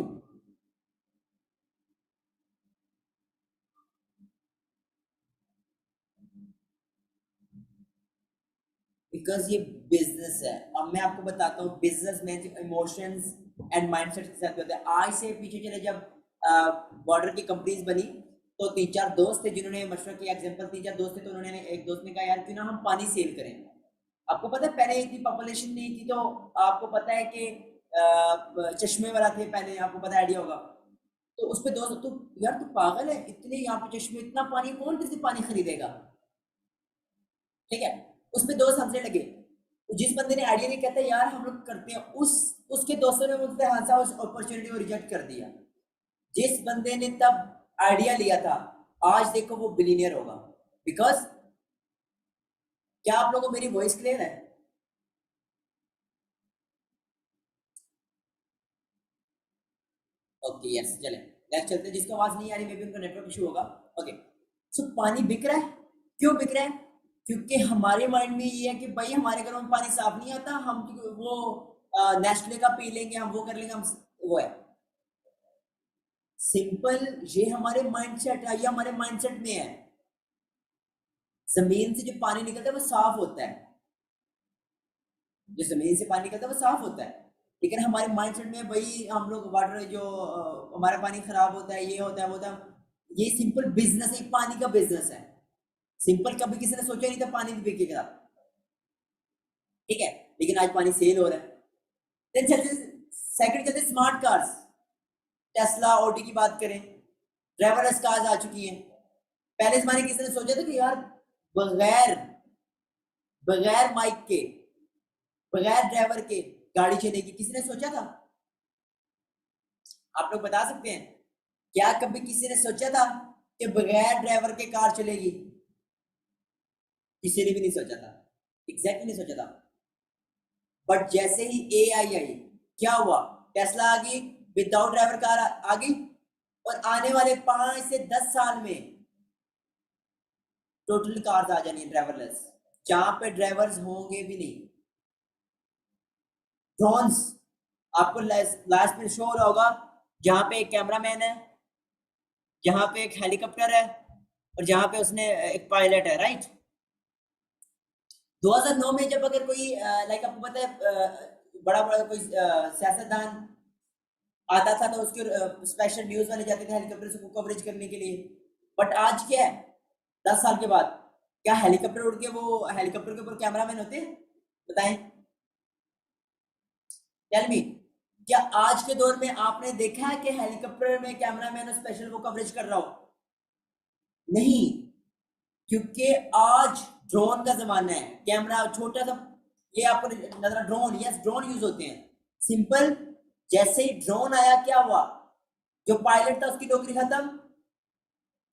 बिकॉज ये बिजनेस है। अब मैं आपको बताता हूँ बिजनेस में जो इमोशंस एंड माइंडसेट के साथ होता है। आज से पीछे चले, जब वाटर की कंपनीज बनी, तो 3-4 दोस्त थे जिन्होंने मशवरा किया। एग्जांपल 3-4 दोस्त थे, तो उन्होंने, एक दोस्त ने कहा यार क्यों ना हम पानी सेल करें। आपको पता है पहले इतनी पॉपुलेशन नहीं थी, तो आपको पता है कि चश्मे वाला थे पहले, आपको पता आइडिया होगा। तो उस पे दोस्त, तू यार तू पागल है, इतने यहाँ पे चश्मे, इतना पानी कौन किसी पानी खरीदेगा, ठीक है। उस पे दोस्त हंसने लगे। जिस बंदे ने आइडिया नहीं, कहता यार हम लोग करते हैं, उसके दोस्तों ने मुझसे हंसा, उस अपॉर्चुनिटी को रिजेक्ट कर दिया। जिस बंदे ने तब आइडिया लिया था, आज देखो वो बिलीनियर होगा। बिकॉज, क्या आप लोगों को मेरी वॉइस क्लियर है? ओके यस, चले नेक्स्ट चलते हैं। जिसको आवाज नहीं आ रही, मे बी उनका नेटवर्क इशू होगा। ओके, सो पानी बिक रहा है। क्यों बिक रहा है? क्योंकि हमारे माइंड में ये है कि भाई हमारे घरों में पानी साफ नहीं आता, हम वो नेस्ले का पी लेंगे, हम वो कर लेंगे, हम वो है सिंपल। ये हमारे माइंडसेट है, ये हमारे माइंडसेट में है। जमीन से जो पानी निकलता है वो साफ होता है, जो जमीन से पानी निकलता है वो साफ होता है। लेकिन हमारे माइंडसेट में भाई हम लोग वाटर जो हमारा पानी खराब होता है, ये होता है, वो होता है। ये सिंपल बिजनेस है, पानी का बिजनेस है। सिंपल कभी किसी ने सोचा नहीं था पानी भी बिकेगा, ठीक है। लेकिन आज पानी सेल हो रहा है। देन चलते, सेकंड चलते स्मार्ट कार्स। टेस्ला, ऑडी की बात करें, ड्राइवरलेस कार्स आ चुकी हैं। पहले जमाने किसी ने सोचा था कि यार बगैर बगैर माइक के, बगैर ड्राइवर के गाड़ी चलेगी? किसी ने सोचा था? आप लोग बता सकते हैं, क्या कभी किसी ने सोचा था कि बगैर ड्राइवर के कार चलेगी? किसी ने भी नहीं सोचा था, एग्जैक्टली नहीं सोचा था। बट जैसे ही AI आई, क्या हुआ? टेस्ला आ गई, विदाउट ड्राइवर कार आ गई, और आने वाले 5 से 10 साल में टोटल कार्स आ जानी है ड्राइवरलेस, जहां पे ड्राइवर्स होंगे भी नहीं। ड्रोन्स, आपको लास्ट में शो हो रहा होगा, जहां पे एक कैमरामैन है, जहां पे एक हेलीकॉप्टर है, और जहां पे उसने एक पायलट है, राइट। 2009 में जब अगर कोई लाइक आपको पता है बड़ा बड़ा कोई सियासतदान आता था, तो उसके स्पेशल न्यूज वाले जाते थे हेलीकॉप्टर से कवरेज करने के लिए। बट आज क्या है, 10 साल के बाद, क्या हेलीकॉप्टर उड़ के वो हेलीकॉप्टर के ऊपर कैमरामैन होते हैं? बताएं, टेल मी। क्या आज के दौर में आपने देखा है कि हेलीकॉप्टर में कैमरामैन स्पेशल वो कवरेज कर रहा हो? नहीं, क्योंकि आज ड्रोन का जमाना है। कैमरा छोटा सा, ये आपको नजर, ड्रोन, यस ड्रोन यूज होते हैं। सिंपल, जैसे ही ड्रोन आया क्या हुआ? जो पायलट था उसकी नौकरी खत्म,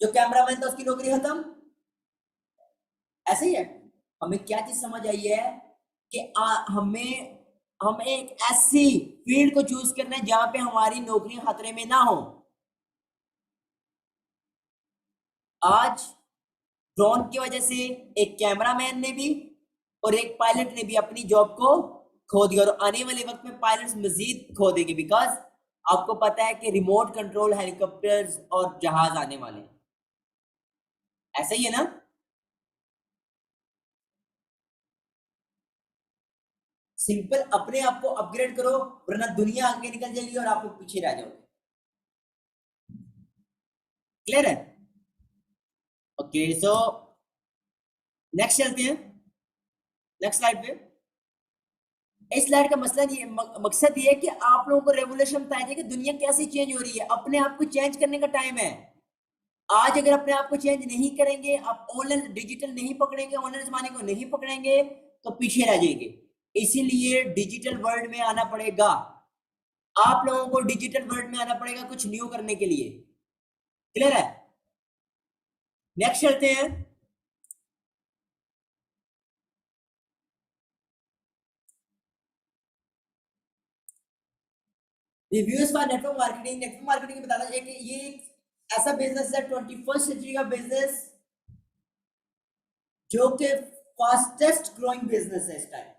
जो कैमरामैन था उसकी नौकरी खत्म। ऐसे ही है। हमें क्या चीज समझ आई है कि हमें एक ऐसी फील्ड को चूज करना है जहां पे हमारी नौकरी खतरे में ना हो। आज ड्रोन की वजह से एक कैमरामैन ने भी और एक पायलट ने भी अपनी जॉब को खो दिया, और आने वाले वक्त में पायलट्स मजीद खो देंगे। बिकॉज आपको पता है कि रिमोट कंट्रोल हेलीकॉप्टर्स और जहाज आने वाले हैं। ऐसा ही है ना? सिंपल, अपने आप को अपग्रेड करो, वरना दुनिया आगे निकल जाएगी और आप लोग पीछे रह जाओगे। क्लियर है? ओके, सो नेक्स्ट चलते हैं, नेक्स्ट स्लाइड पे। इस स्लाइड का मसला ये, मकसद ये है कि आप लोगों को रेवोल्यूशन बताया जाए कि दुनिया कैसे चेंज हो रही है। अपने आप को चेंज करने का टाइम है। आज अगर अपने आप को चेंज नहीं करेंगे, आप ऑनलाइन डिजिटल नहीं पकड़ेंगे, ऑनलाइन जमाने को नहीं पकड़ेंगे, तो पीछे रह जाएंगे। इसीलिए डिजिटल वर्ल्ड में आना पड़ेगा। आप लोगों को डिजिटल वर्ल्ड में आना पड़ेगा कुछ न्यू करने के लिए। क्लियर है? नेक्स्ट चलते हैं। Reviews for network marketing. Network marketing बताना चाहिए कि ये एक ऐसा बिजनेस है, 21st सेंचुरी का बिजनेस, जो कि फास्टेस्ट ग्रोइंग बिजनेस है इस टाइम।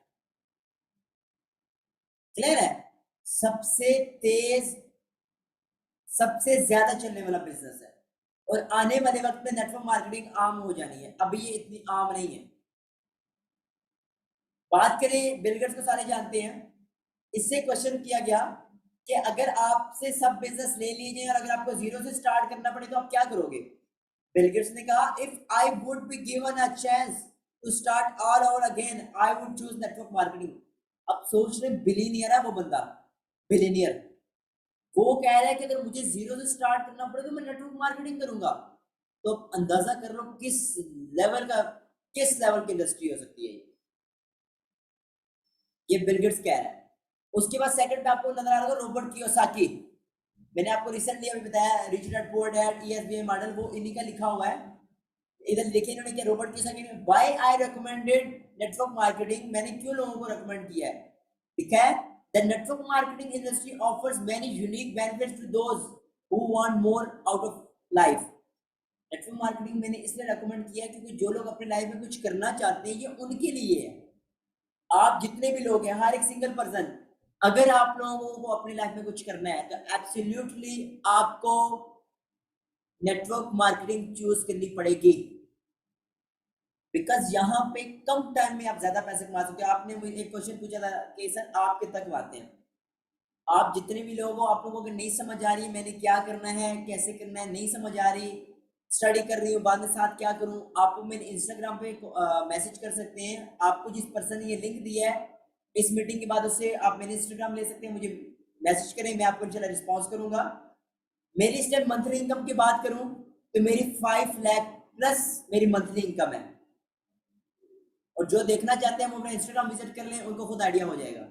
क्लियर है? सबसे तेज, सबसे ज्यादा चलने वाला बिजनेस है, और आने वाले वक्त में नेटवर्क मार्केटिंग आम हो जानी है। अभी ये इतनी आम नहीं है। बात करें, बिल गेट्स को सारे जानते हैं। इससे क्वेश्चन किया गया कि अगर आपसे सब बिजनेस ले लीजिए और अगर आपको जीरो से स्टार्ट करना पड़े तो आप क्या करोगे? बिल गेट्स ने कहा, if I would be given a chance to start all over again I would choose network marketing. अब सोच रहे बिलियनियर है वो बंदा, बिलियनियर, वो कह रहा है कि अगर मुझे जीरो से स्टार्ट करना पड़े तो मैं नेटवर्क मार्केटिंग करूंगा। तो अंदाजा कर लो किस लेवल की इंडस्ट्री हो सकती है ये बिल गेट्स कह रहा है। उसके बाद सेकंड पे आपको नजर आ रहा होगा रॉबर्ट कियोसाकी। मैंने आपको रिसेंटली अभी बताया rich dad poor dad ESBI model, वो इन्हीं का लिखा हुआ है। इधर लिखे इन्होंने क्या, रॉबर्ट कियोसाकी ने why I recommended network marketing, मैंने क्यों लोगों को रिकमेंड किया है, लिखा है the network marketing industry offers many unique benefits to those who want more out of life. Network marketing मैंने इसलिए रिकमेंड किया है क्योंकि जो लोग अपने लाइफ में कुछ करना चाहते हैं ये उनके लिए है। आप जितने भी लोग हैं, हर एक सिंगल पर्सन, अगर आप लोगों को अपनी लाइफ में कुछ करना है तो एब्सोल्युटली आपको नेटवर्क मार्केटिंग चूज करनी पड़ेगी, बिकॉज यहाँ पे कम टाइम में आप ज्यादा पैसे कमा सकते हो। आपने मुझे एक क्वेश्चन पूछा था कि सर आप कितना कमाते हैं, आप जितने भी लोग हो, आप लोगों को नहीं समझ आ रही मैंने क्या करना है, कैसे करना है, नहीं समझ आ रही, स्टडी कर रही हूँ, बाद में साथ क्या करूँ, आपको मैंने इंस्टाग्राम पे मैसेज कर सकते हैं। आपको जिस पर्सन ने ये लिंक दिया है इस मीटिंग के बाद उससे आप मेरे इंस्टाग्राम ले सकते हैं, मुझे मैसेज करें, मैं आपको इंशाल्लाह रिस्पॉन्स करूंगा। मेरी इस टाइम मंथली इनकम की बात करूं तो मेरी 5 लाख प्लस मेरी मंथली इनकम है। और जो देखना चाहते हैं वो अपना इंस्टाग्राम विजिट कर लें, उनको खुद आइडिया हो जाएगा।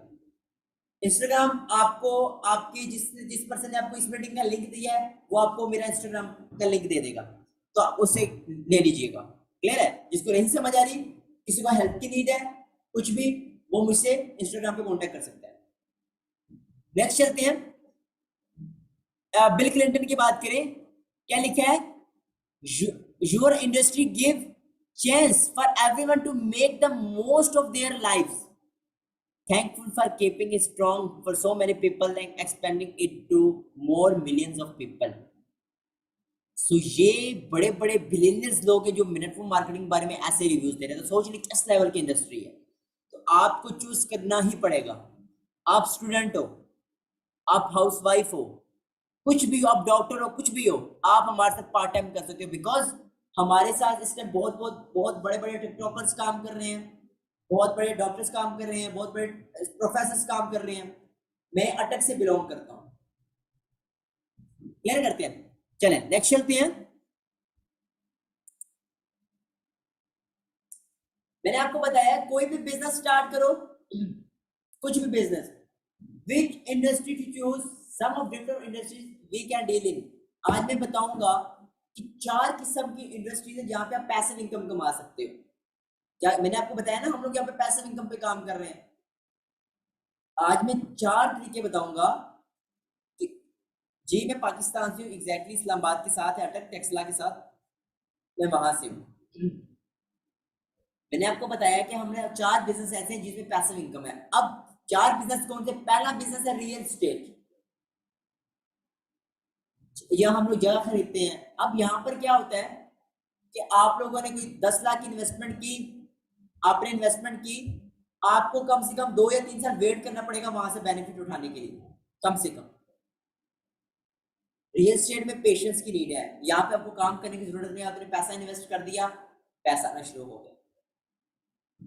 इंस्टाग्राम आपको आपकी जिस पर्सन ने आपको इस मीटिंग का लिंक दिया है वो आपको मेरा इंस्टाग्राम का लिंक दे देगा, तो आप उससे ले लीजिएगा। क्लियर है? जिसको नहीं समझ आ रही, किसी को हेल्प की नीड है, कुछ भी, वो मुझसे इंस्टाग्राम पे कांटेक्ट कर सकता है। नेक्स्ट चलते हैं, बिल क्लिंटन की बात करें, क्या लिखा है, your industry give chance for everyone to make the most of their life, thankful for keeping it strong for so many people and expanding it to more millions of people। सो ये बड़े बड़े billionaires लोग हैं जो network marketing के बारे में ऐसे रिव्यूज दे रहे हैं। तो सोच ली किस लेवल की इंडस्ट्री है, तो आपको चूज करना ही पड़ेगा। आप स्टूडेंट हो, आप हाउसवाइफ हो, कुछ भी हो, आप डॉक्टर हो, कुछ भी हो, आप हमारे साथ पार्ट टाइम कर सकते हो, बिकॉज हमारे साथ इस टाइम बहुत बड़े बड़े टिकटॉकर्स काम कर रहे हैं, बहुत बड़े डॉक्टर्स काम कर रहे हैं, बहुत बड़े प्रोफेसर्स काम कर रहे हैं। मैं अटक से बिलोंग करता हूँ। क्लियर करते हैं? चलें नेक्स्ट चलते हैं। मैंने आपको बताया कोई भी बिजनेस स्टार्ट करो, कुछ भी business, which industry to choose, some of different industries we can deal in. आज मैं बताऊंगा कि 4 किस्म की इंडस्ट्रीज है जहां पे आप पैसिव इनकम कमा सकते हो। क्या मैंने आपको बताया ना, हम लोग यहाँ पे पैसिव इनकम पे काम कर रहे हैं। आज मैं 4 तरीके बताऊंगा कि जी मैं पाकिस्तान से हूँ, एग्जैक्टली इस्लामाबाद के साथ है, अटक टेक्सला के साथ, मैं वहां से हूँ। मैंने आपको बताया कि हमने 4 बिजनेस ऐसे हैं जिसमें पैसिव इनकम है। अब 4 बिजनेस कौन से? पहला बिजनेस है रियल एस्टेट, यह हम लोग जगह खरीदते हैं। अब यहाँ पर क्या होता है कि आप लोगों ने कोई 10 लाख की इन्वेस्टमेंट की, आपने इन्वेस्टमेंट की, आपको कम से कम 2 या 3 साल वेट करना पड़ेगा वहां से बेनिफिट उठाने के लिए, कम से कम। रियल एस्टेट में पेशेंस की नीड है, यहाँ पे आपको काम करने की जरूरत नहीं, आपने पैसा इन्वेस्ट कर दिया, पैसा आना शुरू हो गया।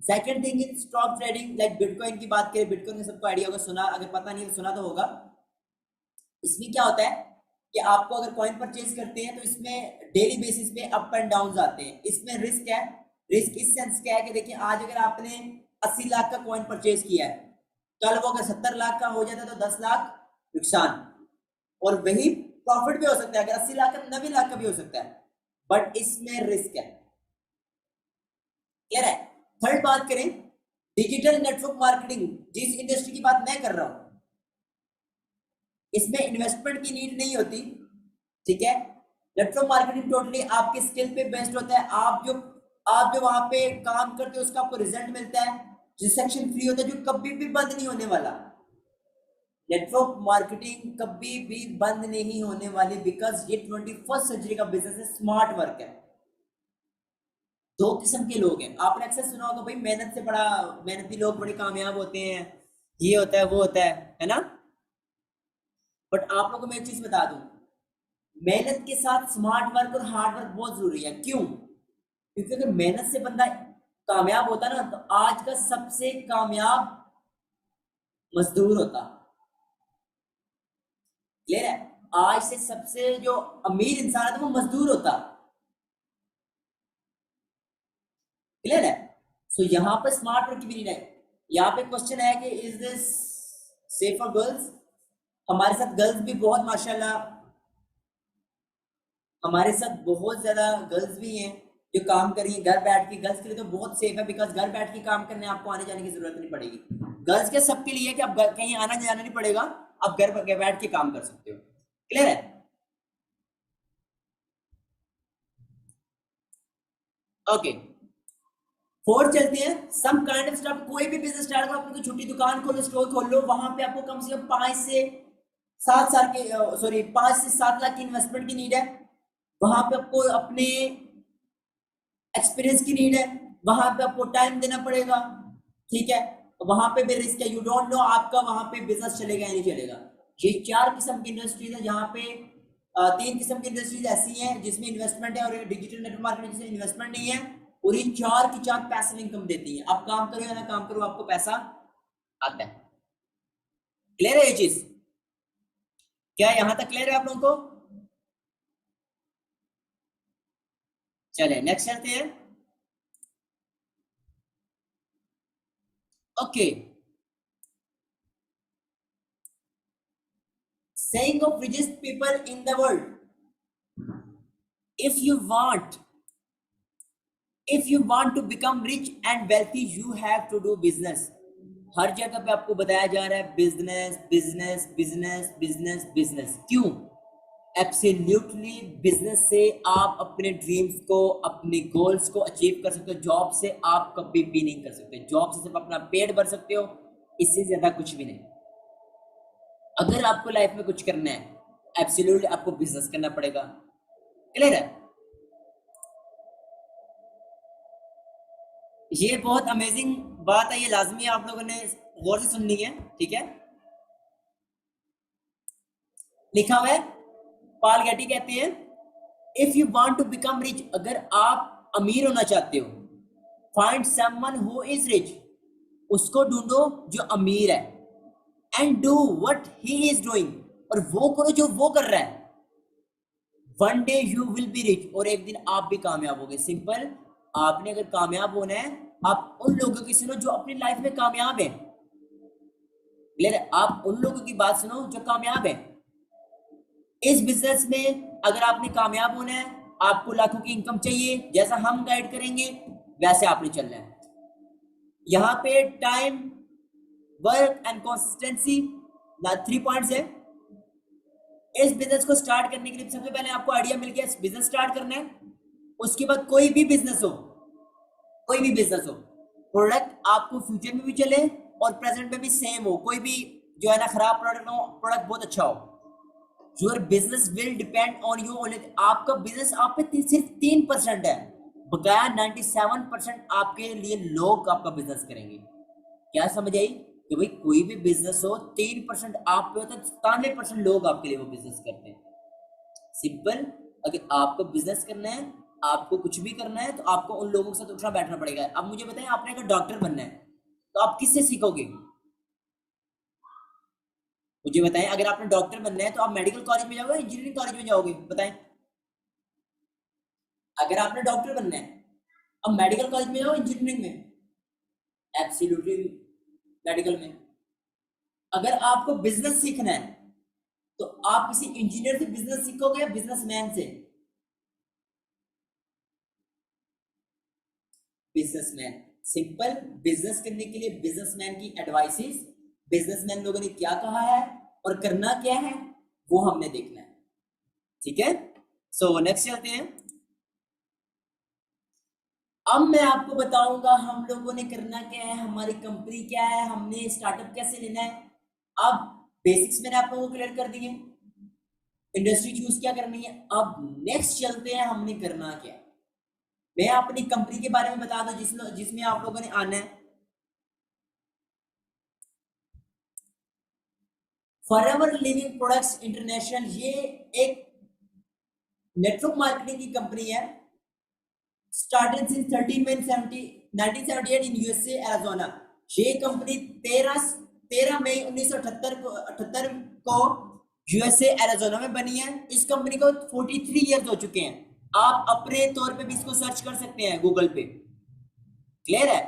Second thing is stock trading, like bitcoin की बात करें, बिटकॉइन में सबको आइडिया होगा, सुना, अगर पता नहीं तो सुना तो होगा। इसमें क्या होता है कि आपको अगर कॉइन परचेज करते हैं तो इसमें डेली बेसिस पे अप एंड डाउन आते हैं। इसमें रिस्क है, रिस्क इस सेंस क्या है कि देखिए आज अगर आपने 80 लाख का कॉइन परचेज किया है, कल वो अगर 70 लाख का हो जाता है तो 10 लाख नुकसान, और वही प्रॉफिट भी हो सकता है, अगर 80 लाख का 90 लाख का भी हो सकता है, बट इसमें रिस्क है। क्लियर है? थर्ड बात करें डिजिटल नेटवर्क मार्केटिंग, जिस इंडस्ट्री की बात मैं कर रहा हूं, इसमें इन्वेस्टमेंट की नीड नहीं होती, ठीक है। नेटवर्क मार्केटिंग टोटली आपके स्किल पे बेस्ड होता है। आप जो वहां पे काम करते हो उसका आपको रिजल्ट मिलता है, ट्रांजैक्शन फ्री होता है, जो कभी भी बंद नहीं होने वाला। नेटवर्क मार्केटिंग कभी भी बंद नहीं होने वाली, बिकॉज ये 21st सेंचुरी का बिजनेस है, स्मार्ट वर्क है। 2 किस्म के लोग हैं, आपने अक्सर सुना होगा भाई मेहनत से बड़ा, मेहनती लोग बड़े कामयाब होते हैं, ये होता है वो होता है ना। बट आप लोगों को मैं एक चीज बता दूं, मेहनत के साथ स्मार्ट वर्क और हार्ड वर्क बहुत जरूरी है। क्यों? क्योंकि अगर मेहनत से बंदा कामयाब होता ना, तो आज का सबसे कामयाब मजदूर होता। क्लियर है? आज से सबसे जो अमीर इंसान है तो वो मजदूर होता। क्लियर है? सो यहाँ पर स्मार्ट वर्क की भी नीड है। यहाँ पे क्वेश्चन है कि is this safe for girls? हमारे साथ गर्ल्स भी बहुत माशाल्लाह, हमारे साथ बहुत ज्यादा गर्ल्स भी हैं जो काम कर रही है घर बैठ के। गर्ल्स के लिए तो बहुत सेफ है, बिकॉज घर बैठ के काम करने आपको आने जाने की जरूरत नहीं पड़ेगी। गर्ल्स के सबके लिए कि आप कहीं आना जाना नहीं पड़ेगा, आप घर बैठ के काम कर सकते हो। क्लियर है? ओके, फोर चलते हैं। सम काइंड ऑफ स्टार्ट, कोई भी बिजनेस स्टार्ट करो, अपनी कोई छोटी दुकान खोलो, स्टोर खोल लो, वहां पे आपको कम से कम 5 से 7 साल के, सॉरी 5 से 7 लाख की इन्वेस्टमेंट की नीड है। वहां पे आपको अपने एक्सपीरियंस की नीड है, वहां पे आपको टाइम देना पड़ेगा। ठीक है? वहां पे भी रिस्क है, यू डोंट नो आपका वहां पे बिजनेस चलेगा या नहीं चलेगा। ये 4 किस्म की इंडस्ट्रीज है। यहाँ पे 3 किस्म की इंडस्ट्रीज ऐसी हैं जिसमें इन्वेस्टमेंट है, और डिजिटल नेटवर्क मार्केटिंग जिसमें इन्वेस्टमेंट नहीं है, और ये 4 की 4 पैसिव इनकम देती है। आप काम करो या ना काम करो, आपको पैसा आता है। क्लियर है ये चीज? क्या यहां तक क्लियर है आप लोगों को? चले नेक्स्ट चलते हैं। Okay, saying of richest people in the world, if you want if you want to become rich and wealthy, you have to do business। हर जगह पे आपको बताया जा रहा है business business business business business. क्यों? एब्सोल्युटली बिजनेस से आप अपने ड्रीम्स को, अपने गोल्स को अचीव कर सकते हो। जॉब से आप कभी भी नहीं कर सकते। जॉब से सिर्फ अपना पेट भर सकते हो, इससे ज्यादा कुछ भी नहीं। अगर आपको लाइफ में कुछ करना है, एब्सोल्युटली आपको बिजनेस करना पड़ेगा। क्लियर है? ये बहुत अमेजिंग बात है, ये लाजमी है आप लोगों ने गौर से सुननी है। ठीक है? लिखा हुआ है, पॉल गेटी कहते हैं, if you want to become rich, अगर आप अमीर होना चाहते हो, find someone who is rich, उसको ढूंढो जो अमीर है, and do what he is doing, और वो करो जो वो कर रहा है। One day you will be rich, और एक दिन आप भी कामयाब होगे। सिंपल। आपने अगर कामयाब होना है, आप उन लोगों की सुनो जो अपनी लाइफ में कामयाब है। क्लियर है? आप उन लोगों की बात सुनो जो कामयाब है। इस बिजनेस में अगर आपने कामयाब होना है, आपको लाखों की इनकम चाहिए, जैसा हम गाइड करेंगे वैसे आपने चलना है। यहाँ पे टाइम, वर्क एंड कंसिस्टेंसी ना 3 पॉइंट्स है। इस बिजनेस को स्टार्ट करने के लिए सबसे पहले आपको आइडिया मिल गया, बिजनेस स्टार्ट करना है। उसके बाद कोई भी बिजनेस हो, कोई भी बिजनेस हो, प्रोडक्ट आपको फ्यूचर में भी चले और प्रेजेंट में भी सेम हो, कोई भी जो है ना खराब प्रोडक्ट हो, प्रोडक्ट बहुत अच्छा हो। Your business will depend on you only. आपका बिजनेस आप पे सिर्फ 3% है, बकाया 97% आपके लिए लोग आपका बिजनेस करेंगे। क्या समझ आई? कि भाई कोई भी बिजनेस हो, 3% आप पे होता है, 97% लोग आपके लिए वो बिजनेस करते हैं। सिंपल। अगर आपको बिजनेस करना है, आपको कुछ भी करना है, तो आपको उन लोगों के साथ उठना बैठना पड़ेगा। अब मुझे बताएं, आपने अगर डॉक्टर बनना है तो आप किससे सीखोगे? मुझे बताएं, अगर आपने डॉक्टर बनना है तो आप मेडिकल कॉलेज में जाओगे, इंजीनियरिंग कॉलेज में जाओगे? बताएं। अगर आपने डॉक्टर बनना है, अब मेडिकल कॉलेज में जाओ, इंजीनियरिंग में? एब्सोल्युटली मेडिकल में। अगर आपको बिजनेस सीखना है तो आप किसी इंजीनियर से बिजनेस सीखोगे या बिजनेसमैन से? बिजनेसमैन। सिंपल। बिजनेस करने के लिए बिजनेसमैन की एडवाइसेस, बिजनेसमैन लोगों ने क्या कहा है और करना क्या है, वो हमने देखना है। ठीक है? सो नेक्स्ट चलते हैं। अब मैं आपको बताऊंगा हम लोगों ने करना क्या है, हमारी कंपनी क्या है, हमने स्टार्टअप कैसे लेना है। अब बेसिक्स मैंने आप लोगों को क्लियर कर दिए, इंडस्ट्री चूज क्या करनी है। अब नेक्स्ट चलते हैं, हमने करना क्या है। मैं अपनी कंपनी के बारे में बता दूं जिसमें आप लोगों ने आना है। फॉरएवर लिविंग प्रोडक्ट्स इंटरनेशनल, ये एक नेटवर्क मार्केटिंग की कंपनी है, started since 1978 in USA Arizona. ये कंपनी 13 मई 1978 को यूएसए एरिजोना में बनी है। इस कंपनी को 43 इयर्स हो चुके हैं। आप अपने तौर पे भी इसको सर्च कर सकते हैं गूगल पे, क्लियर है?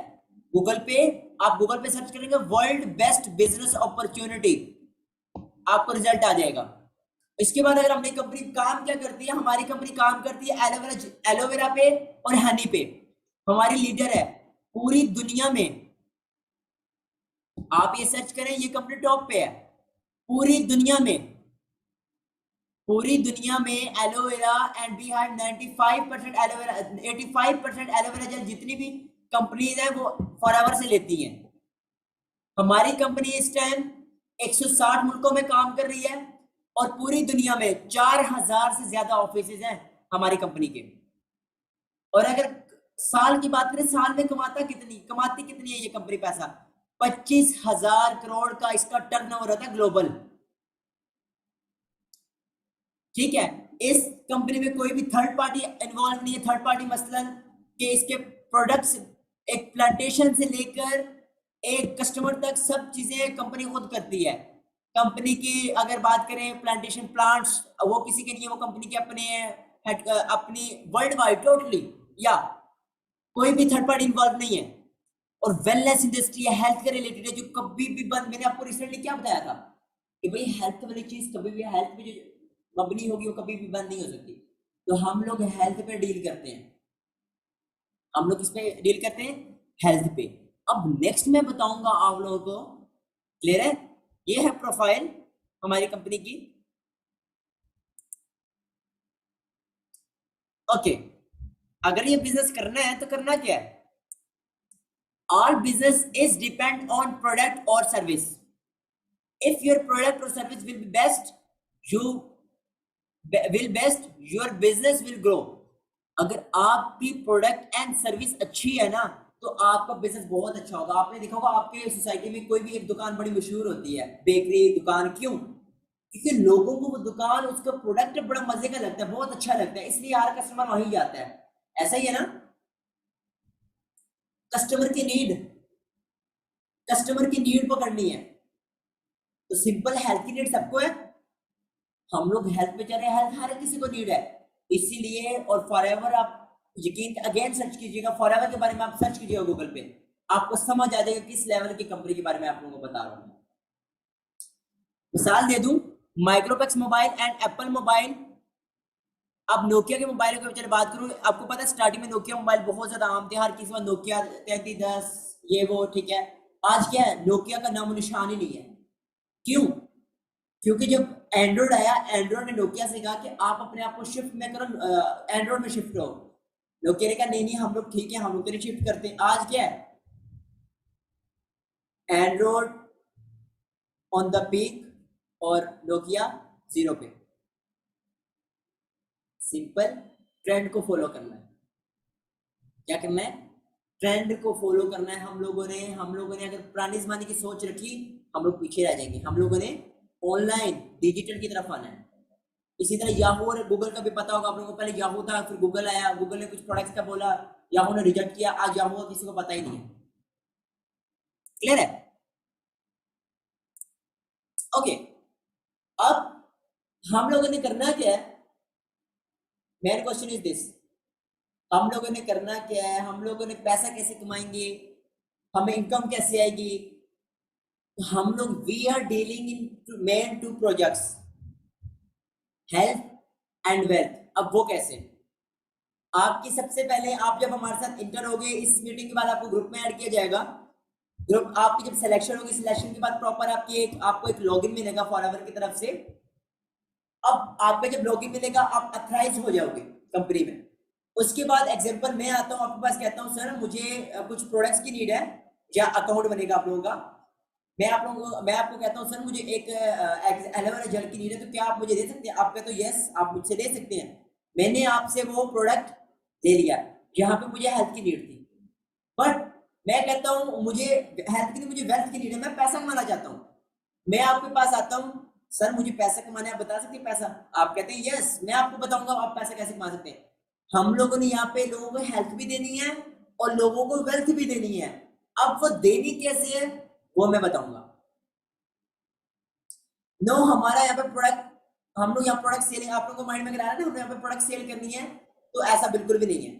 गूगल पे, आप गूगल पे सर्च करेंगे वर्ल्ड बेस्ट बिजनेस अपॉर्चुनिटी, आपको रिजल्ट आ जाएगा। इसके बाद अगर हमने कंपनी काम क्या करती है, हमारी कंपनी काम करती है एलोवेरा पे और हनी पे। हमारी लीडर है पूरी दुनिया में, आप ये सर्च करें, ये कंपनी टॉप पे है पूरी दुनिया में। पूरी दुनिया में aloe vera and we have 95% aloe vera, 85% aloe vera gel जितनी भी कंपनीज है वो फॉरएवर से लेती हैं। हमारी कंपनी इस टाइम 160 मुल्कों में काम कर रही है और पूरी दुनिया में 4000 से ज्यादा ऑफिसेज हैं हमारी कंपनी के। और अगर साल की बात करें, साल में कमाती कितनी है ये कंपनी पैसा? 25,000 करोड़ का इसका टर्नओवर होता है ग्लोबल। ठीक है, इस कंपनी में कोई भी थर्ड पार्टी इन्वॉल्व नहीं है। थर्ड पार्टी मसलन कि इसके प्रोडक्ट्स एक प्लांटेशन से लेकर एक कस्टमर तक सब चीजें कंपनी खुद करती है। कंपनी की अगर बात करें प्लांटेशन प्लांट्स, वो किसी के नहीं है, वो कंपनी के अपने अपनी वर्ल्ड वाइड टोटली, या कोई भी थर्ड पार्टी इन्वॉल्व नहीं है। और वेलनेस इंडस्ट्री है, हेल्थ के रिलेटेड है, जो कभी भी बंद, मैंने आपको रिसेंटली क्या बताया था कि भाई हेल्थ वाली चीज कभी भी, हेल्थ में जो मबनी होगी वो कभी भी बंद नहीं हो सकती। तो हम लोग हेल्थ पे डील करते हैं, हम लोग किस पे डील करते हैं? हेल्थ पे। अब नेक्स्ट मैं बताऊंगा आप लोगों को, क्लियर है? ये है प्रोफाइल हमारी कंपनी की। ओके, अगर ये बिजनेस करना है तो करना क्या है? All business is depend on product or service. If your product or service will be best, your business will grow. अगर आपकी प्रोडक्ट एंड सर्विस अच्छी है ना तो आपका बिजनेस बहुत अच्छा होगा। आपने देखा होगा आपके सोसाइटी में कोई भी एक दुकान बड़ी मशहूर होती है, बेकरी दुकान, क्यों? क्योंकि लोगों को वो दुकान, उसका प्रोडक्ट बड़ा मजे का लगता है, बहुत अच्छा लगता है, इसलिए हर कस्टमर वहीं जाता है। ऐसा ही है ना? कस्टमर की नीड, कस्टमर की नीड पकड़नी है तो सिंपल, हेल्थ की नीड सबको है, हम लोग हेल्थ पे चल रहे हैं, हेल्थ हर किसी को नीड है, इसीलिए। और फॉरएवर, आप यकीन अगेन सर्च कीजिएगा, फॉरएवर के बारे में आप सर्च कीजिएगा गूगल पे, आपको समझ आ जाएगा किस लेवल की कंपनी के बारे में आप लोगों को बता रहा हूं। मिसाल दे दूं, Micromax mobile and Apple mobile. अब नोकिया के मोबाइल के बारे बात करूं, आपको पता है स्टार्टिंग में नोकिया मोबाइल बहुत ज्यादा आम थे, हर किसी में नोकिया 3310 ये वो, ठीक है। आज क्या है, नोकिया का नामो निशान ही नहीं है। क्यों? क्योंकि जब एंड्रॉइड आया, एंड्रॉइड ने नोकिया से कहा कि आप अपने आप को शिफ्ट में करो, एंड्रॉइड में शिफ्ट हो। नोकिया ने कहा नहीं नहीं, हम लोग ठीक है, हम लोग तेरी शिफ्ट करते हैं। आज क्या है, एंड्रॉइड ऑन द पीक और नोकिया जीरो पे। सिंपल, ट्रेंड को फॉलो करना है। क्या करना है? ट्रेंड को फॉलो करना है। हम लोगों ने अगर पुरानी जमाने की सोच रखी, हम लोग पीछे रह जाएंगे। हम लोगों ने ऑनलाइन डिजिटल की तरफ आना है। इसी तरह याहू और गूगल का भी पता होगा आप लोगों को, पहले याहू था, फिर गूगल आया, गूगल ने कुछ प्रोडक्ट्स का बोला, याहू ने रिजेक्ट किया, आज याहू का किसी को पता ही नहीं है। क्लियर है? ओके, अब हम लोगों ने करना क्या है? मेन क्वेश्चन इज दिस, हम लोगों ने करना क्या है? हम लोगों ने पैसा कैसे कमाएंगे, हमें इनकम कैसे आएगी? हम लोग, we are dealing in main two projects, health and wealth. अब वो कैसे? आपकी सबसे पहले, आप जब हमारे साथ इंटर हो गए, इस मीटिंग के बाद आपको ग्रुप में ऐड किया जाएगा। ग्रुप आपकी जब सिलेक्शन होगी, सिलेक्शन के बाद प्रॉपर आपको एक लॉगिन मिलेगा फॉरएवर की तरफ से। अब आपका जब लॉगिन मिलेगा, आप अथराइज हो जाओगे कंपनी में। उसके बाद एग्जांपल मैं आता हूं आपके पास, कहता हूं सर मुझे कुछ प्रोडक्ट्स की नीड है, या अकाउंट बनेगा आप लोगों का। मैं आपको कहता हूं सर मुझे एक एलोवेरा जेल की नीड है, तो क्या आप मुझे दे सकते हैं? आप कहते हो यस, आप मुझसे ले सकते हैं। मैंने आपसे वो प्रोडक्ट ले लिया, जहां पे मुझे हेल्थ की नीड थी। बट मैं कहता हूं मुझे हेल्थ की नहीं, मुझे वेल्थ की नीड है, मैं पैसा कमाना चाहता हूं। मैं आपके पास आता हूं, सर मुझे पैसा कमाना है, आप बता सकते हैं पैसा? आप कहते हैं यस मैं आपको बताऊंगा आप पैसा कैसे कमा सकते हैं। हम लोगों ने यहाँ पे लोगों को हेल्थ भी देनी है और लोगों को वेल्थ भी देनी है। अब वो देनी कैसे है वो मैं बताऊंगा। नो हमारा यहाँ पे प्रोडक्ट, हम लोग यहाँ प्रोडक्ट सेलिंग, आप लोगों को माइंड में करा रहा है ना, हमें यहाँ पे प्रोडक्ट सेल करनी है, तो ऐसा बिल्कुल भी नहीं है।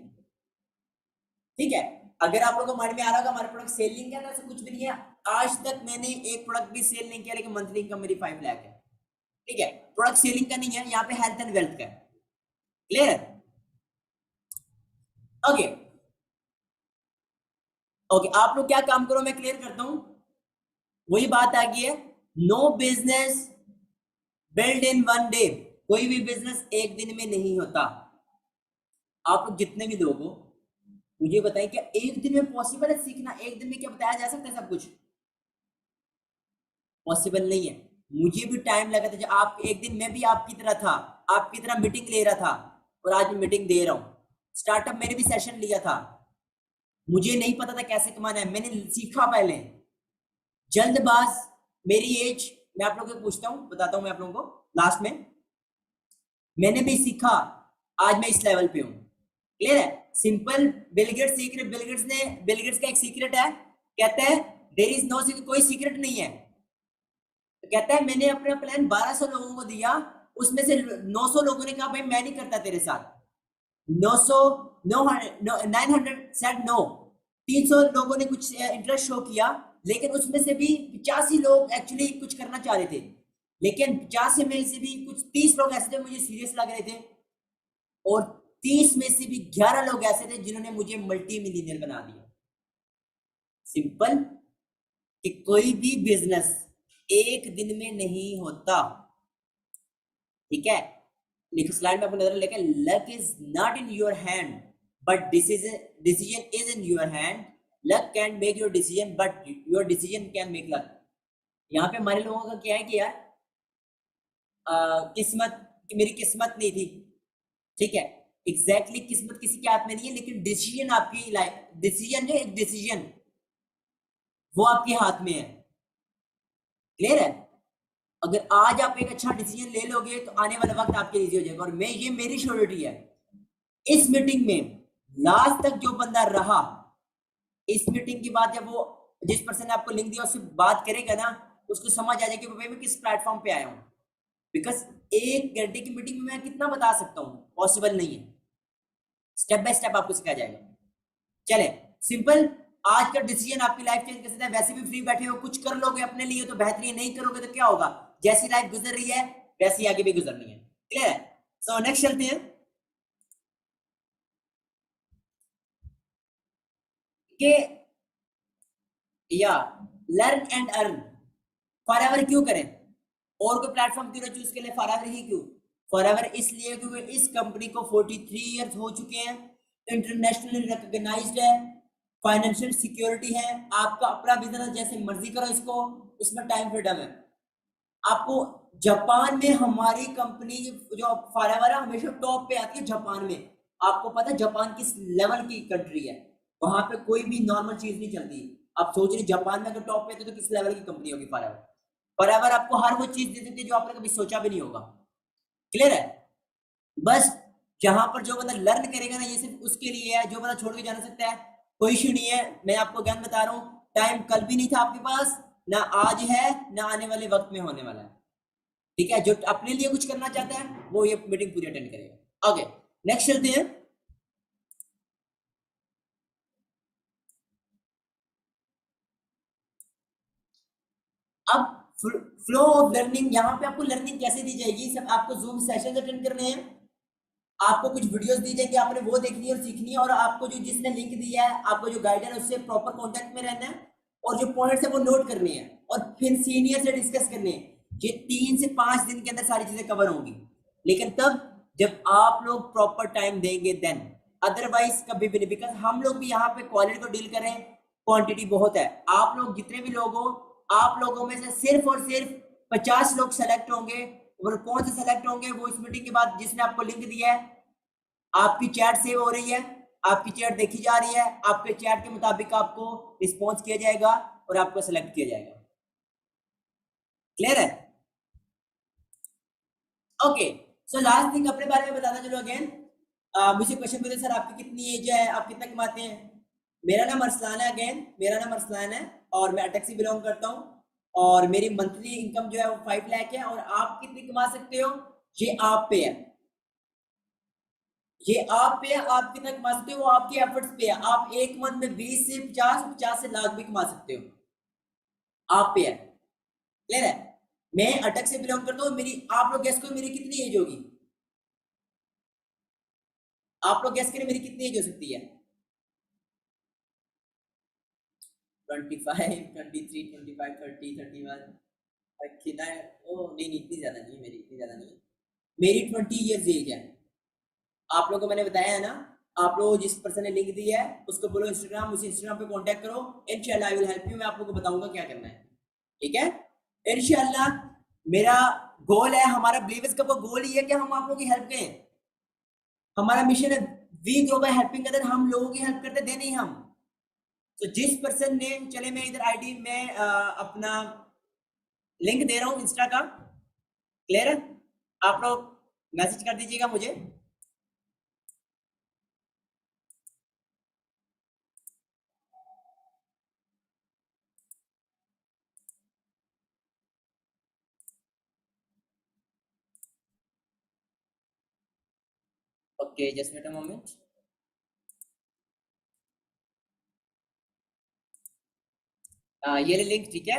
ठीक है, अगर आप लोगों को माइंड में आ रहा होगा हमारे प्रोडक्ट सेलिंग है, तो ऐसा कुछ भी नहीं है। आज तक मैंने एक प्रोडक्ट भी सेल नहीं किया, लेकिन मंथली इनकम मेरी 5 लाख है। ठीक है, प्रोडक्ट सेलिंग का नहीं है, यहाँ पे हेल्थ एंड वेल्थ का है। क्लियर है? ओके ओके, आप लोग क्या काम करो मैं क्लियर करता हूं। वही बात आ गई है, no business build in one day. कोई भी बिजनेस एक दिन में नहीं होता। आप लोग जितने भी लोग हो मुझे बताएं, क्या एक दिन में पॉसिबल है सीखना? एक दिन में क्या बताया जा सकता है सब कुछ? पॉसिबल नहीं है। मुझे भी टाइम लगा था, जब आप एक दिन मैं भी आपकी तरह था, आपकी तरह मीटिंग ले रहा था, और आज मैं मीटिंग दे रहा हूं। स्टार्टअप मैंने भी सेशन लिया था, मुझे नहीं पता था कैसे कमाना है, मैंने सीखा पहले। जल्दबाज मेरी एज, मैं आप लोगों को पूछता हूँ, बताता हूँ मैं आप लोगों को लास्ट में, मैंने भी सीखा, आज मैं इस लेवल पे हूँ। क्लियर है? सिंपल, बिलगेट्स सीक्रेट, बिलगेट्स का एक सीक्रेट है, कहते हैं देयर इज नो सीक्रेट, कोई सीक्रेट नहीं है। तो कहता है मैंने अपना प्लान 1200 लोगों को दिया, उसमें से 900 लोगों ने कहा भाई मैं नहीं करता तेरे साथ। 900 900 सेड नो। 300 लोगों ने कुछ इंटरेस्ट शो किया, लेकिन उसमें से भी 85 लोग एक्चुअली कुछ करना चाह रहे थे, लेकिन 50 में से भी कुछ 30 लोग ऐसे थे मुझे सीरियस लग रहे थे, और 30 में से भी 11 लोग ऐसे थे जिन्होंने मुझे मल्टी मिलियनर बना दिया। सिंपल, कि कोई भी बिजनेस एक दिन में नहीं होता। ठीक है, लिखो स्लाइड में आपको नजर लेके, luck is not in your hand but decision is in your hand. Luck can make your decision but your decision can make luck. यहाँ पे हमारे लोगों का क्या है कि यार किस्मत, कि मेरी किस्मत नहीं थी। ठीक है, एग्जैक्टली किस्मत किसी के हाथ में नहीं है, लेकिन डिसीजन आपकी लाइफ, डिसीजन जो एक डिसीजन वो आपके हाथ में है। क्लियर है? अगर आज आप एक अच्छा डिसीजन ले लोगे तो आने वाला वक्त आपके लिए इजी हो जाएगा। और मैं, ये मेरी श्योरिटी है, इस मीटिंग में लास्ट तक जो बंदा रहा, इस मीटिंग के बाद जब वो जिस पर्सन ने आपको लिंक दिया उससे बात करेगा ना, उसको समझ आ जाएगा कि भाई मैं किस प्लेटफॉर्म पे आया हूँ। बिकॉज एक घंटे की मीटिंग में मैं कितना बता सकता हूँ, पॉसिबल नहीं है। स्टेप बाय स्टेप आपको सिखाया जाएगा। चले सिंपल, आज का डिसीजन आपकी लाइफ चेंज कर सकता है। वैसे भी फ्री बैठे हो, कुछ कर लोगे अपने लिए तो बेहतरीन, नहीं करोगे तो क्या होगा, जैसी लाइफ गुजर रही है वैसी आगे भी गुजरनी है। क्लियर है? सो नेक्स्ट चलते हैं कि या लर्न एंड अर्न फॉरएवर क्यों करें, और कोई प्लेटफॉर्म क्यों ना चूज के लिए, फॉरएवर ही क्यों? फॉरएवर इसलिए क्योंकि इस कंपनी को 43 इयर्स हो चुके हैं, इंटरनेशनली रिकॉग्नाइज्ड है, फाइनेंशियल सिक्योरिटी है, आपका अपना बिजनेस जैसे मर्जी करो इसको, इसमें टाइम फ्रीडम है। आपको जापान में हमारी कंपनी जो फॉरएवर है हमेशा टॉप पे आती है जापान में। आपको पता है जापान किस लेवल की कंट्री है, वहां पे कोई भी नॉर्मल चीज नहीं चलती। आप सोच रहे जापान में अगर टॉप पे तो किस लेवल की कंपनी होगी फॉरएवर। फॉरएवर आपको हर वो चीज दे देती है जो आपने कभी सोचा भी नहीं होगा। क्लियर है? बस जहां पर जो बंदा लर्न करेगा ना, ये सिर्फ उसके लिए है, जो बंदा छोड़ के जा सकता है, कोई इशू नहीं है। मैं आपको ज्ञान बता रहा हूँ, टाइम कल भी नहीं था आपके पास, ना आज है, ना आने वाले वक्त में होने वाला है। ठीक है, जो अपने लिए कुछ करना चाहता है वो ये मीटिंग पूरी अटेंड करेगा। ओके, नेक्स्ट चलते हैं। अब फ्लो ऑफ लर्निंग, यहाँ पे आपको लर्निंग कैसे दी जाएगी, सब आपको जूम सेशन अटेंड करने हैं, आपको कुछ वीडियोस दी जाएंगी, आपने वो देखनी है और सीखनी है, और आपको जो जिसने लिंक दिया है, आपको जो गाइडर है उससे प्रॉपर कांटेक्ट में रहना है, और जो पॉइंट्स है वो नोट करने हैं, और फिर सीनियर से डिस्कस करने हैं। ये 3 से 5 दिन के अंदर सारी चीजें कवर होंगी, लेकिन तब जब आप लोग प्रॉपर टाइम देंगे देन, अदरवाइज कभी भी नहीं। बिकॉज हम लोग भी यहाँ पे क्वालिटी को डील करें, क्वांटिटी बहुत है। आप लोग जितने भी लोग हो, आप लोगों में से सिर्फ और सिर्फ 50 लोग सेलेक्ट होंगे, और कौन से सेलेक्ट होंगे, वो इस मीटिंग के बाद जिसने आपको लिंक दिया है, आपकी चैट सेव हो रही है, आपकी चैट देखी जा रही है, आपके चैट के मुताबिक आपको रिस्पॉन्स किया जाएगा और आपको सेलेक्ट किया जाएगा। क्लियर है? ओके, सो लास्ट थिंग अपने बारे में बताना चलो अगेन। मुझे क्वेश्चन पूछे सर आपकी कितनी एज है, आप कितना कमाते हैं। मेरा नाम अरसलान है, अगेन मेरा नाम अरसलान है और मैं अटक से बिलोंग करता हूँ और मेरी मंथली इनकम जो है वो 5 लाख है। और आप कितनी कमा सकते हो ये आप पे है, ये आप पे है, आप कितना कमा सकते हो वो आपके एफर्ट्स पे है। आप एक मंथ में 20 से 50 से लाख भी कमा सकते हो, आप पे है। क्लियर है। मैं अटक से बिलोंग करता हूँ, मेरी आप लोग गेस करो मेरी कितनी एज होगी, आप लोग गेस करें मेरी कितनी एज हो सकती है। 25, 23, 25, 30, 31, 39। ओ नहीं नहीं, इतनी ज्यादा नहीं है मेरी, इतनी ज्यादा नहीं है मेरी। 20 ईयर्स एज है। आप लोगों को मैंने बताया है ना, आप लोग जिस पर्सन ने लिंक दी है उसको बोलो इंस्टाग्राम, उसी इंस्टाग्राम पे कांटेक्ट करो, इंशाल्लाह आई विल हेल्प यू। मैं आप लोगों को बताऊंगा क्या करना है, ठीक है इंशाल्लाह। मेरा गोल है, हमारा बिलीवर्स का वो गोल ही है कि हम आप लोगों की हेल्प करें। हमारा मिशन है we grow by helping other, हम लोगों की हेल्प करते दे नहीं हम। तो जिस पर्सन ने, चले मैं इधर आईडी में अपना लिंक दे रहा हूँ इंस्टा का, क्लियर है, आप लोग मैसेज कर दीजिएगा मुझे। Okay just wait a moment. ये लिंक, ठीक है,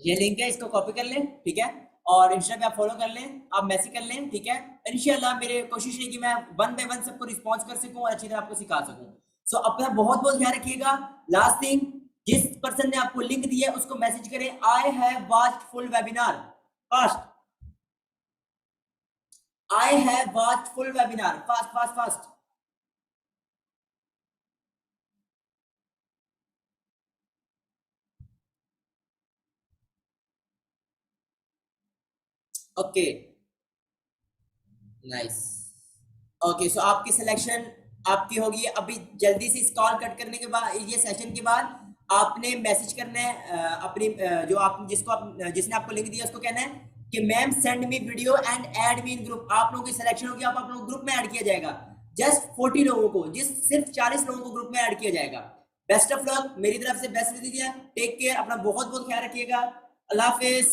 ये लिंक है, इसको कॉपी कर लें, ठीक है। और इंस्टा पे आप फॉलो कर लें, आप मैसेज कर लें, ठीक है। इंशाल्लाह मेरे कोशिश है कि मैं वन बाय वन सबको रिस्पॉन्स कर सकूं और अच्छी तरह आपको सिखा सकूं। सो अपना बहुत बहुत ध्यान रखिएगा। लास्ट थिंग, जिस पर्सन ने आपको लिंक दिया है उसको मैसेज करें I have watched full webinar fast, I have watched full webinar fast fast fast. Okay nice. Okay so आपकी सिलेक्शन आपकी होगी अभी जल्दी से। इस कॉल कट करने के बाद, ये सेशन के बाद आपने मैसेज करना है अपनी जो आप जिसको आप जिसने आपको लिंक दिया उसको कहना है कि ma'am send me video and add me in group. आप लोगों की सिलेक्शन होगी, आप लोग ग्रुप में ऐड किया जाएगा। जस्ट 40 लोगों को, जिस सिर्फ 40 लोगों को ग्रुप में ऐड किया जाएगा। बेस्ट ऑफ लक, मेरी तरफ से बेस्ट दीजिए, टेक केयर, अपना बहुत बहुत ख्याल रखिएगा, अल्लाह हाफिज।